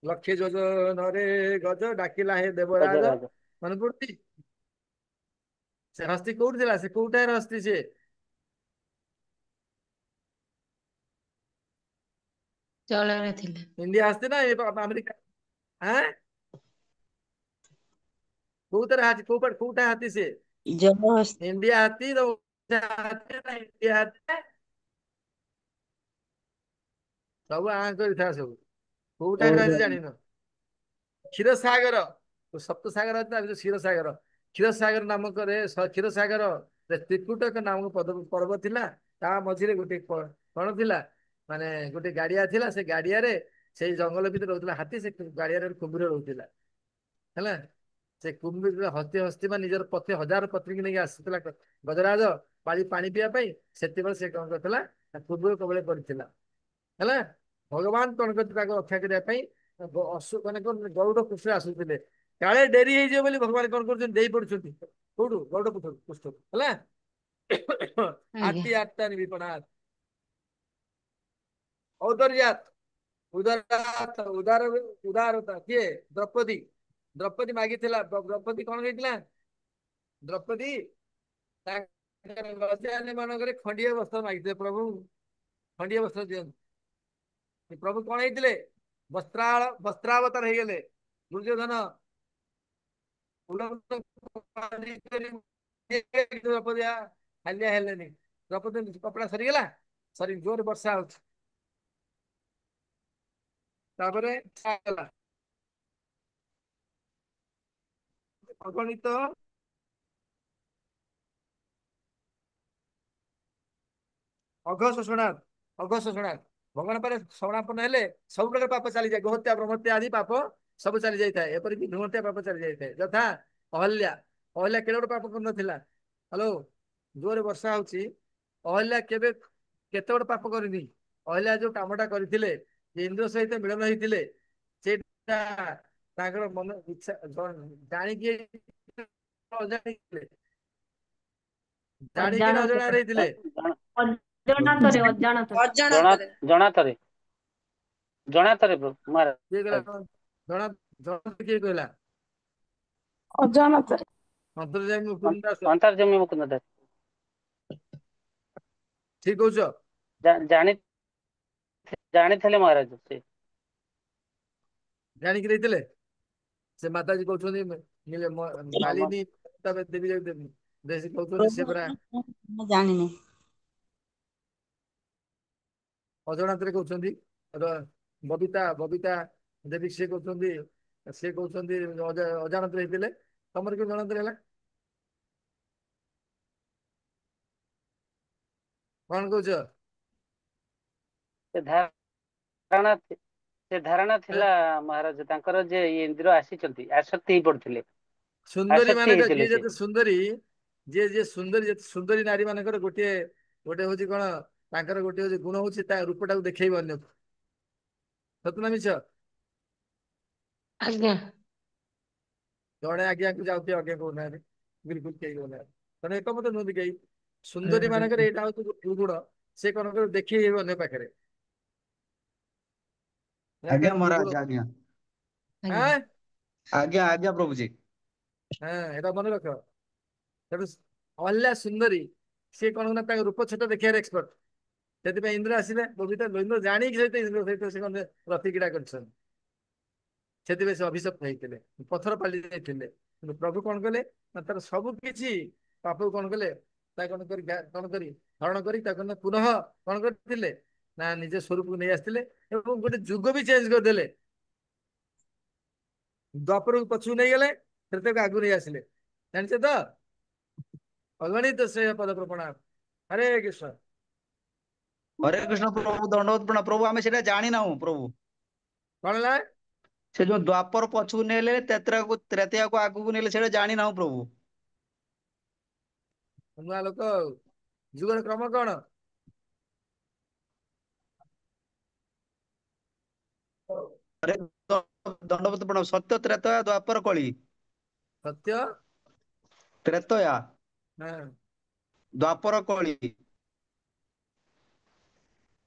ଲକ୍ଷେ ଯୋଜନରେ ଗଜ ଡାକିଲା ହେ ଦେବରାଜ, गजराज। ମନେ ପଡୁଛି? ସେ ହସ୍ତି କୋଉଠି ଥିଲା? ସେ କୋଉଟାର ହସ୍ତି ସିଏ? ଜଳରେ ଥିଲେ। ଇଣ୍ଡିଆ ହସ୍ତି ନା ଆମେରିକା? ଆଁ କୋଉଟାର ହାତୀ? କୋଉଟା ହାତୀ ସିଏ? ଜଳ ଇଣ୍ଡିଆ ହାତୀ ନା ଇଣ୍ଡିଆ ହାତୀ? ସବୁ ଆଁ କରିଥା ସବୁ, କୋଉଟାର ଅଛି ଜାଣିନ? କ୍ଷୀରସାଗର, ସପ୍ତସାଗର ଅଛି ତା ଭିତରେ କ୍ଷୀରସାଗର। କ୍ଷୀରସାଗର ନାମକରେ କ୍ଷୀରସାଗର ତ୍ରିକୁଟକ ନାମକ ପର୍ବ ଥିଲା, ତା ମଝିରେ ଗୋଟେ କଣ ଥିଲା ମାନେ ଗୋଟେ ଗାଡିଆ ଥିଲା, ସେ ଗାଡିଆରେ ସେଇ ଜଙ୍ଗଲ ଭିତରେ ରହୁଥିଲା ହାତୀ, ସେ ଗାଡିଆରେ କୁମ୍ଭୀର ରହୁଥିଲା ହେଲା। ସେ କୁମ୍ଭୀର ହସ୍ତି ହସ୍ତି ବା ନିଜର ହଜାର ପତ୍ନୀକି ନେଇକି ଆସିଥିଲା ଗଜରାଜ ପାଣି ପିଇବା ପାଇଁ, ସେତେବେଳେ ସେ କଣ କରିଥିଲା କୁମ୍ଭୀର କବଳ କରିଥିଲା ହେଲା। ଭଗବାନ କଣ କରିଥିଲେ ତାକୁ ରକ୍ଷା କରିବା ପାଇଁ ମାନେ କଣ ଗରୁଡ ପୃଷ୍ଠରେ ଆସୁଥିଲେ, କାଳେ ଡେରି ହେଇଯିବ ବୋଲି ଭଗବାନ କଣ କରୁଛନ୍ତି ଦେଇ ପଡୁଛନ୍ତି କୋଉଠୁ ଗରୁଡ ପୃଷ୍ଠ ହେଲା। ଆଜ୍ଞା ଆତି ଆତ୍ମା ବିପଣାତ ଔଦର୍ଯ୍ୟାତ ଉଦାରତା କିଏ? ଦ୍ରୌପଦୀ। ଦ୍ରୌପଦୀ ମାଗିଥିଲା, ଦ୍ରୌପଦୀ କଣ ହେଇଥିଲା? ଦ୍ରୌପଦୀ ମାନଙ୍କରେ ଖଣ୍ଡିଆ ବସ୍ତ୍ର ମାଗିଥିଲେ, ପ୍ରଭୁ ଖଣ୍ଡିଆ ବସ୍ତ୍ର ଦିଅନ୍ତୁ। ପ୍ରଭୁ କଣ ହେଇଥିଲେ? ବସ୍ତ୍ରାବତାର ହେଇଗଲେ। ଦୁର୍ଯ୍ୟୋଧନ ହାଲିଆ ହେଲେନି। ଦ୍ରୌପଦୀ କପଡା ସରିଗଲା, ସରି ଜୋର ବର୍ଷା ହଉଛି। ତାପରେ ହେଲା ଅଗଣିତ ଅଘୋଷଣାର୍ଥ ଭଗବାନ ପରେ ଶରଣାପନ୍ନ ହେଲେ ସବୁ ପ୍ରକାର ପାପ ଚାଲିଯାଏ। ଗୋହତ୍ୟା ବ୍ରହ୍ମତ୍ୟା ଆଦି ପାପ ସବୁ ଚାଲି ଯାଇଥାଏ, ଏପରିକି ଭ୍ରୂହତ୍ୟା ପାପ ଚାଲି ଯାଇଥାଏ। ଯଥା ଅହଲ୍ୟା, ଅହଲ୍ୟା କେଡେ ଗୋଟେ ପାପ କରୁନଥିଲା? ହ୍ୟାଲୋ, ଜୋରେ ବର୍ଷା ହଉଛି। ଅହଲ୍ୟା କେତେ ଗୋଟେ ପାପ କରିନି? ଅହଲ୍ୟା ଯୋଉ କାମଟା କରିଥିଲେ, ଇନ୍ଦ୍ର ସହିତ ମିଳନ ହେଇଥିଲେ, ସେଇଟା ତାଙ୍କର ମନ ଇଚ୍ଛା ଜାଣିକି ଜାଣିକି ନା ଅଜଣାରେ ହେଇଥିଲେ? जन- ଅଜାଣତରେ ଅଜାଣତରେ ଜଣା ଅଜାଣତରେ। ଜଣାତରେ ଜଣାତରେ ମହାରାଜ। କିଏ କହିଲା? ଜଣା ଜଣା କିଏ କହିଲା? ଅଜାଣତରେ। ଅନ୍ତର୍ଯାମୀ ମୁକୁନ୍ଦ ଦାସ। ଅନ୍ତର୍ଜମୀ ମୁକୁନ୍ଦ ଦାସ। ଠିକ କହୁଛ? ଜାଣି ଜାଣିଥିଲେ ମହାରାଜ ସେ। ଜାଣିକି ଦେଇଥିଲେ। ସେ ମାତାଜୀ କହୁଛନ୍ତି ମାଳିନୀ ଦେବୀ ଦେବୀ କହୁଛନ୍ତି ସେ ପରା ମୁଁ ଜାଣିନି। ଅଜଣାତରେ କହୁଛନ୍ତି। ବବିତା ବବିତା ଦେବୀ ସିଏ କହୁଛନ୍ତି, ସିଏ କହୁଛନ୍ତି ଅଜାଣତରେ ହେଇଥିଲେ। ତମର କେମିତି ଜଣାତରେ ହେଲା? କଣ କହୁଛ? ସେ ଧାରଣା ସେ ଧାରଣା ଏଁ? ଥିଲା ମହାରାଜ ତାଙ୍କର ଯେ ଇନ୍ଦ୍ର ଆସିଛନ୍ତି, ଆସକ୍ତି ହେଇ ପଡିଥିଲେ। ସୁନ୍ଦରୀ ଆସକ୍ତି ମାନେ ହେଇଥିଲେ ଯିଏ ସେ। ଯେତେ ସୁନ୍ଦରୀ, ଯିଏ ସୁନ୍ଦରୀ ଯେତେ ସୁନ୍ଦରୀ ନାରୀ ମାନଙ୍କର ଗୋଟିଏ ଗୋଟେ ହଉଛି କଣ, ତାଙ୍କର ଗୋଟେ ହଉଛି ଗୁଣ ହଉଛି ତା ରୂପଟାକୁ ଦେଖେଇବ ଅନ୍ୟକୁ। ସତ ନା ମିଛ? ଆଜ୍ଞା ଜଣେ ଆଜ୍ଞାକୁ ଯାଉଥିବେ ଅଜ୍ଞା କହୁନାହାନ୍ତି, ବିଲକୁଲ କେହି କହୁନାହାନ୍ତି। ତେଣୁ ଏକମତ ନୁହନ୍ତି କେହି। ସୁନ୍ଦରୀ ମାନଙ୍କର ଏଇଟା ହଉଛି ଗୁଣ, ସେ କଣ କରିବ ଦେଖେଇ ଅନ୍ୟ ପାଖରେ। ଆଜ୍ଞା ଦୁର୍ଗୁଣ। ମହାରାଜ ଆଜ୍ଞା। ଆଜ୍ଞା ଆଁ ଆଜ୍ଞା ଆଜ୍ଞା ପ୍ରଭୁଜୀ। ହଁ ଏଟା ମନେ ରଖ। ତେଣୁ ଅହଲ୍ୟା ସୁନ୍ଦରୀ ସିଏ କଣ ନା ତାଙ୍କ ରୂପ ଛୋଟ ଦେଖିବାର ଏକ୍ସପର୍ଟ। ସେଥିପାଇଁ ଇନ୍ଦ୍ର ଆସିଲେ ବବିତା ଇନ୍ଦ୍ର ଜାଣିକି ସହିତ ଇନ୍ଦ୍ର ସହିତ ସେ କଣ ପ୍ରତିକ୍ରିୟା କରିଛନ୍ତି। ସେଥିପାଇଁ ସେ ଅଭିଶପ୍ତ ହେଇଥିଲେ, ପଥର ପାଲଟି ଯାଇଥିଲେ। କିନ୍ତୁ ପ୍ରଭୁ କଣ କଲେ ନା ତାର ସବୁ କିଛି ପାପକୁ କଣ କଲେ, ତା କଣ କରି ହରଣ କରି ତାକୁ ପୁନଃ କଣ କରିଥିଲେ ନା ନିଜ ସ୍ୱରୂପକୁ ନେଇ ଆସିଥିଲେ ଏବଂ ଗୋଟେ ଯୁଗ ବି ଚେଞ୍ଜ କରିଦେଲେ। ଦ୍ୱାପରକୁ ପଛକୁ ନେଇଗଲେ, ତ୍ରେତୟାକୁ ଆଗକୁ ନେଇ ଆସିଲେ। ଜାଣିଛ ତ? ଅଗଣିତ ଶ୍ରେୟ ପଦ ପ୍ରଣାମ। ହରେ କୃଷ୍ଣ। ହରେ କୃଷ୍ଣ ପ୍ରଭୁ ଦଣ୍ଡବତ ପ୍ରଣାମ। ପ୍ରଭୁ ଆମେ ସେଇଟା ଜାଣିନାହୁଁ ପ୍ରଭୁ। କଣ ହେଲା? ସେ ଯୋଉ ଦ୍ୱାପର ପଛକୁ ନେଲେ ତ୍ରେତୟାକୁ ଆଗକୁ ନେଲେ ସେଇଟା ଜାଣିନାହୁଁ ପ୍ରଭୁ। ନୂଆ ଲୋକ ଆଉ। ଯୁଗର କ୍ରମ କଣ? ହରେ ଦଣ୍ଡବତ ପ୍ରଣାମ। ସତ୍ୟ ତ୍ରେତୟା ଦ୍ୱାପର କଳି। ସତ୍ୟ। ତ୍ରେତୟା ହଁ। ଦ୍ୱାପର କଳି।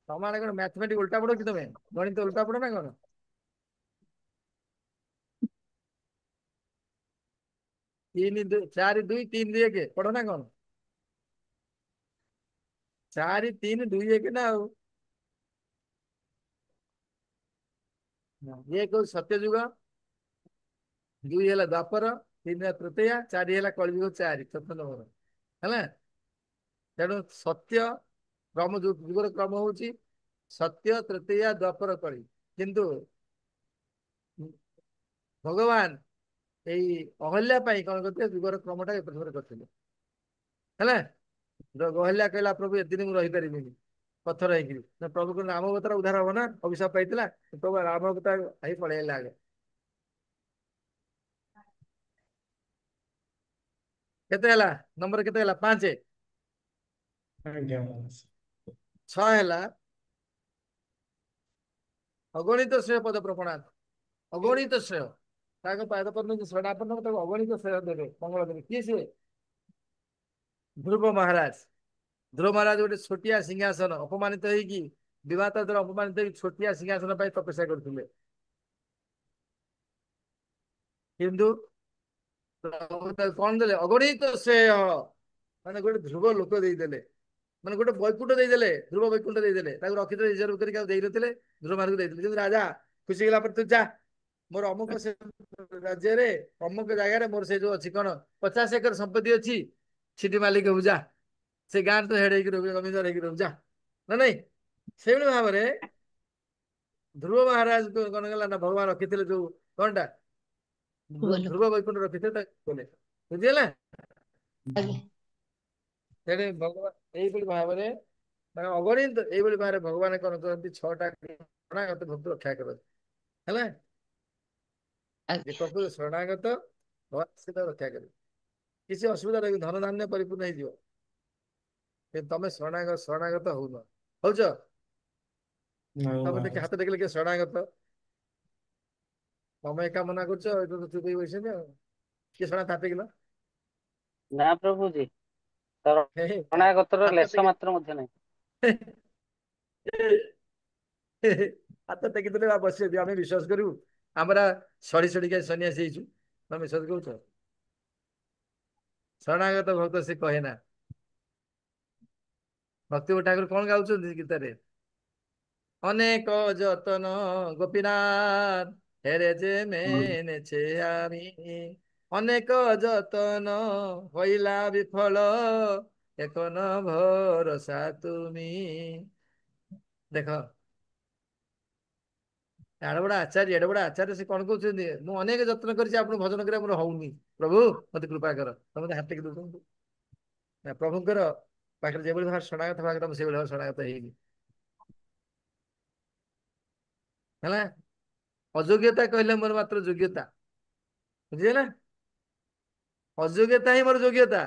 ତମେ କଣ ମ୍ୟାଥମେଟିକ୍ ଉଲ୍ଟା ପଡ କି ତମେ? ଗଣିତ ଉଲ୍ଟା ପଡ ନା କଣ? 4 2 3 2 1 ପଢ ନା କଣ? 4 3 2 1 ନା ଆଉ। ଇଏ କହୁଛି ସତ୍ୟ ଯୁଗ, 2 ହେଲା ଦ୍ୱାପର, 3 ହେଲା ତୃତୀୟା, 4 ହେଲା କଳିଯୁଗ 4 ଚତୁର୍ଥ ନମ୍ବର ହେଲା। ତେଣୁ ସତ୍ୟ ଯୁଗର କ୍ରମ ହଉଛି ସତ୍ୟ, ତୃତୀୟା, ଦ୍ୱାପର, କଳି। କିନ୍ତୁ ଭଗବାନ ଏଇ ଅହଲ୍ୟା ପାଇଁ କଣ କରିଥିଲେ, ଯୁଗର କ୍ରମଟା ଏପରି ଭାବରେ କରିଥିଲେ ହେଲା। ଅହଲ୍ୟା କହିଲା ପ୍ରଭୁ ଏଦିନ ମୁଁ ରହିପାରିବିନି ପଥର ହେଇକିରି, ପ୍ରଭୁଙ୍କ ରାମବତାର ଉଦ୍ଧାର ହବ ନା, ଅଭିଶାପ ପାଇଥିଲା। ପ୍ରଭୁ ରାମବତାର ହେଇ ପଳେଇଲା ଆଗେ। କେତେ ହେଲା ନମ୍ବର? କେତେ ହେଲା? 5। ଆଜ୍ଞା ମହାରାଜ। 6 ହେଲା ଅଗଣିତ ଶ୍ରେୟ ପଦ ପ୍ରପଣାତ। ଅଗଣିତ ଶ୍ରେୟ ତାଙ୍କ ପାଦ ପଦ୍ମ ଶରଣାପନ୍ନ ତାକୁ ଅଗଣିତ ଶ୍ରେୟ ଦେବେ, ମଙ୍ଗଳ ଦେବେ। କିଏ ସିଏ? ଧ୍ରୁବ ମହାରାଜ। ଧ୍ରୁବ ମହାରାଜ ଗୋଟେ ଛୋଟିଆ ସିଂହାସନ ଅପମାନିତ ହେଇକି, ବିବାଦ ଦ୍ୱାରା ଅପମାନିତ ହେଇକି ଛୋଟିଆ ସିଂହାସନ ପାଇଁ ତପସ୍ୟା କରୁଥିଲେ। କିନ୍ତୁ ତାକୁ କଣ ଦେଲେ? ଅଗଣିତ ଶ୍ରେୟ। ମାନେ ଗୋଟେ ଧ୍ରୁବ ଲୋକ ଦେଇଦେଲେ, ମାନେ ଗୋଟେ ବୈକୁଣ୍ଠ ଦେଇଦେଲେ। ଧ୍ରୁବ ବୈକୁଣ୍ଠ ଦେଇଦେଲେ, ତାକୁ ରଖିଥିଲେ ରିଜର୍ଭ କରିକି ଆଉ ଦେଇନଥିଲେ। ଧ୍ରୁବ ମହାରାଜକୁ ଦେଇଥିଲେ। କିନ୍ତୁ ରାଜା ଖୁସି ହେଇଗଲା ପରେ ତୁ ଯା, ମୋର ଅମୁକ ସେ ରାଜ୍ୟରେ ଅମୁକ ଜାଗାରେ ମୋର ସେ ଯୋଉ ଅଛି କଣ 50 ଏକର ସମ୍ପତ୍ତି ଅଛି, ସେଠି ମାଲିକ ହବୁ ଯା। ସେ ଗାଁ ତ ହେଡ ହେଇକି ରହିବୁ, ଜମିଦାର ହେଇକି ରହିବୁ ଯା। ନା ନାଇଁ? ସେଇଭଳି ଭାବରେ ଧ୍ରୁବ ମହାରାଜ କଣ କଲା ନା, ଭଗବାନ ରଖିଥିଲେ ଯୋଉ କଣଟା ଭଲ। ଧ୍ରୁବ ବୈକୁଣ୍ଠ ରଖିଥିଲେ, ତାକୁ କଲେ। ବୁଝିହେଲା? ଆଜ୍ଞା। ତେଣୁ ଭଗବାନ ଏଇଭଳି ଭାବରେ ମାନେ ଅଗଣିତ ଏଇଭଳି ଭାବରେ ଭଗବାନ କଣ କରନ୍ତି, 6ଟା ଶରଣାଗତ ଭକ୍ତ ରକ୍ଷା କରନ୍ତି ହେଲା। ଯେ ଆଜ୍ଞା। ପ୍ରକୃତ ଶରଣାଗତ ସେ ତାକୁ ରକ୍ଷା କରିବେ। କିଛି ଅସୁବିଧା ରହିବ, ଧନ ଧାନ୍ୟ ପରିପୂର୍ଣ୍ଣ ହେଇଯିବ। କିନ୍ତୁ ତମେ ଶରଣାଗତ ହଉନ। ହଉଛ? ନାଇଁ ତମେ ଦେଖି ମହାରାଜ। ହାତ ଦେଖିଲେ କିଏ ଶରଣାଗତ? ତମେ ଏକା ମନା କରୁଛ, ଚୁପ ହେଇ ବସିଛନ୍ତି ଆଉ। କିଏ ଶରଣାଗତ ହାତ ଟେକିଲ? ନା ପ୍ରଭୁଜୀ, ହେ ହେ, ଶରଣାଗତର ହାତ ଲେଶ ଟେକି ମାତ୍ର ମଧ୍ୟ ନାହିଁ। ହାତ ଟେକିଦେଲେ ବା ବସିବେ, ଆମେ ବିଶ୍ୱାସ କରିବୁ? ଆମର ସଢି ସଢିକା ସନ୍ୟାସୀ ହେଇଛୁ, ତମେ ବିଶ୍ୱାସ କରୁଛ? ଶରଣାଗତ ଭକ୍ତ ସେ କହେନା। ଭକ୍ତି ଠାକୁର କଣ ଗାଉଛନ୍ତି ଗୀତାରେ? ଅନେକ ଯତନ ଗୋପୀନାଥ ହେରେ ଯେ মেনেছে আমি, ଅନେକ ଯତନ হইলা ବିଫଳ, এখন ভরসা তুমি। ଦେଖ ଏଡ ବଡ ଆଚାର୍ଯ୍ୟ ସେ କଣ କହୁଛନ୍ତି? ମୁଁ ଅନେକ ଯତ୍ନ କରିଛି ଆପଣଙ୍କୁ ଭଜନ କରିବା, ମୋର ହଉନି। ପ୍ରଭୁ ମତେ କୃପା କର। ତମେ ହାତ ଟେକି ଦଉଛନ୍ତି। ନା ପ୍ରଭୁଙ୍କର ପାଖରେ ଯେଭଳି ଭାବରେ ଶରଣାଗତ ଭାବରେ ମୁଁ ସେଇଭଳି ଭାବରେ ଶରଣାଗତ ହେଇନି ହେଲା। ଅଯୋଗ୍ୟତା କହିଲେ ମୋର ମାତ୍ର ଯୋଗ୍ୟତା, ବୁଝିହେଲା? ଅଯୋଗ୍ୟତା ହିଁ ମୋର ଯୋଗ୍ୟତା,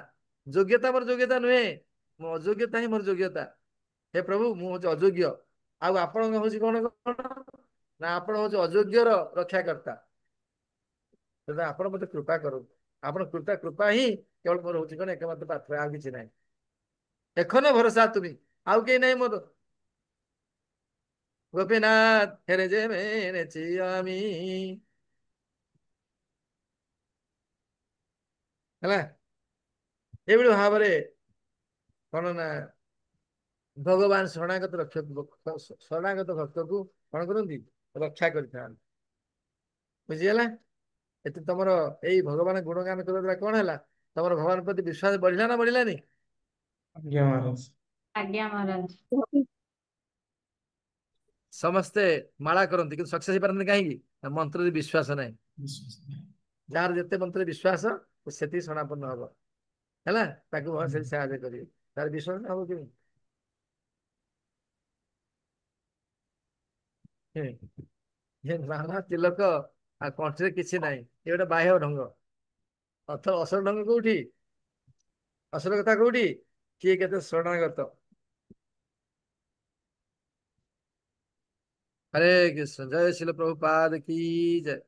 ଯୋଗ୍ୟତା ମୋର ଯୋଗ୍ୟତା ନୁହେଁ। ମୋ ଅଯୋଗ୍ୟତା ହିଁ ମୋର ଯୋଗ୍ୟତା। ହେ ପ୍ରଭୁ ମୁଁ ହଉଛି ଅଯୋଗ୍ୟ, ଆଉ ଆପଣଙ୍କ ହଉଛି କଣ କଣ ନା ଆପଣ ହଉଛି ଅଯୋଗ୍ୟର ରକ୍ଷାକର୍ତ୍ତା। ତେଣୁ ଆପଣ ମତେ କୃପା କରନ୍ତୁ। ଆପଣ କୃପା ହିଁ କେବଳ ମୋର ହଉଛି କଣ ଏକମାତ୍ର ପାତ୍ର, ଆଉ କିଛି ନାହିଁ। ଏଖନ ଭରସା ତୁମି, ଆଉ କେହି ନାହିଁ ମୋର। ଗୋପୀନାଥ হেরে যে মেনেছি আমি। ହେଲା ଏଇଭଳି ଭାବରେ କଣ ନା ଭଗବାନ ଶରଣାଗତ ଶରଣାଗତ ଭକ୍ତକୁ କଣ କରନ୍ତି ରକ୍ଷା କରିଥାନ୍ତି। ବୁଝିଗଲା? ଏତେ ତମର ଏଇ ଭଗବାନ ଗୁଣଗାନ କରିବା ଦ୍ୱାରା କଣ ହେଲା? ତମର ଭଗବାନ ପ୍ରତି ବିଶ୍ୱାସ ବଢିଲା ନା ବଢିଲାନି? ଆଜ୍ଞା ମହାରାଜ। ଆଜ୍ଞା ମହାରାଜ। ସମସ୍ତେ ମାଳା କରନ୍ତି କିନ୍ତୁ ସକ୍ସେସ୍ ହେଇପାରନ୍ତି କାହିଁକି? ନା ମନ୍ତ୍ରରେ ବିଶ୍ୱାସ ନାହିଁ। ବିଶ୍ୱାସ ନାହିଁ। ଯାହାର ଯେତେ ମନ୍ତ୍ରରେ ବିଶ୍ୱାସ ସେତିକି ସମାପନ୍ନ ହବ। ହେଲା ତାକୁ ଭଗବାନ ସେଠି ସାହାଯ୍ୟ କରିବେ। ତାର ବିଶ୍ୱାସ ହବ କେମିତି? ନାନା ତିଲକ ଆଉ କଣ୍ଠରେ କିଛି ନାହିଁ, ଏ ଗୋଟେ ବାହ୍ୟ ଢଙ୍ଗ। ଅସଲ ଢଙ୍ଗ କୋଉଠି? ଅସଲ କଥା କୋଉଠି? କିଏ କେତେ ଶରଣାଗତ। ହରେ କୃଷ୍ଣ, ଜୟ ଶିଲ ପ୍ରଭୁପାଦ କି ଜୟ।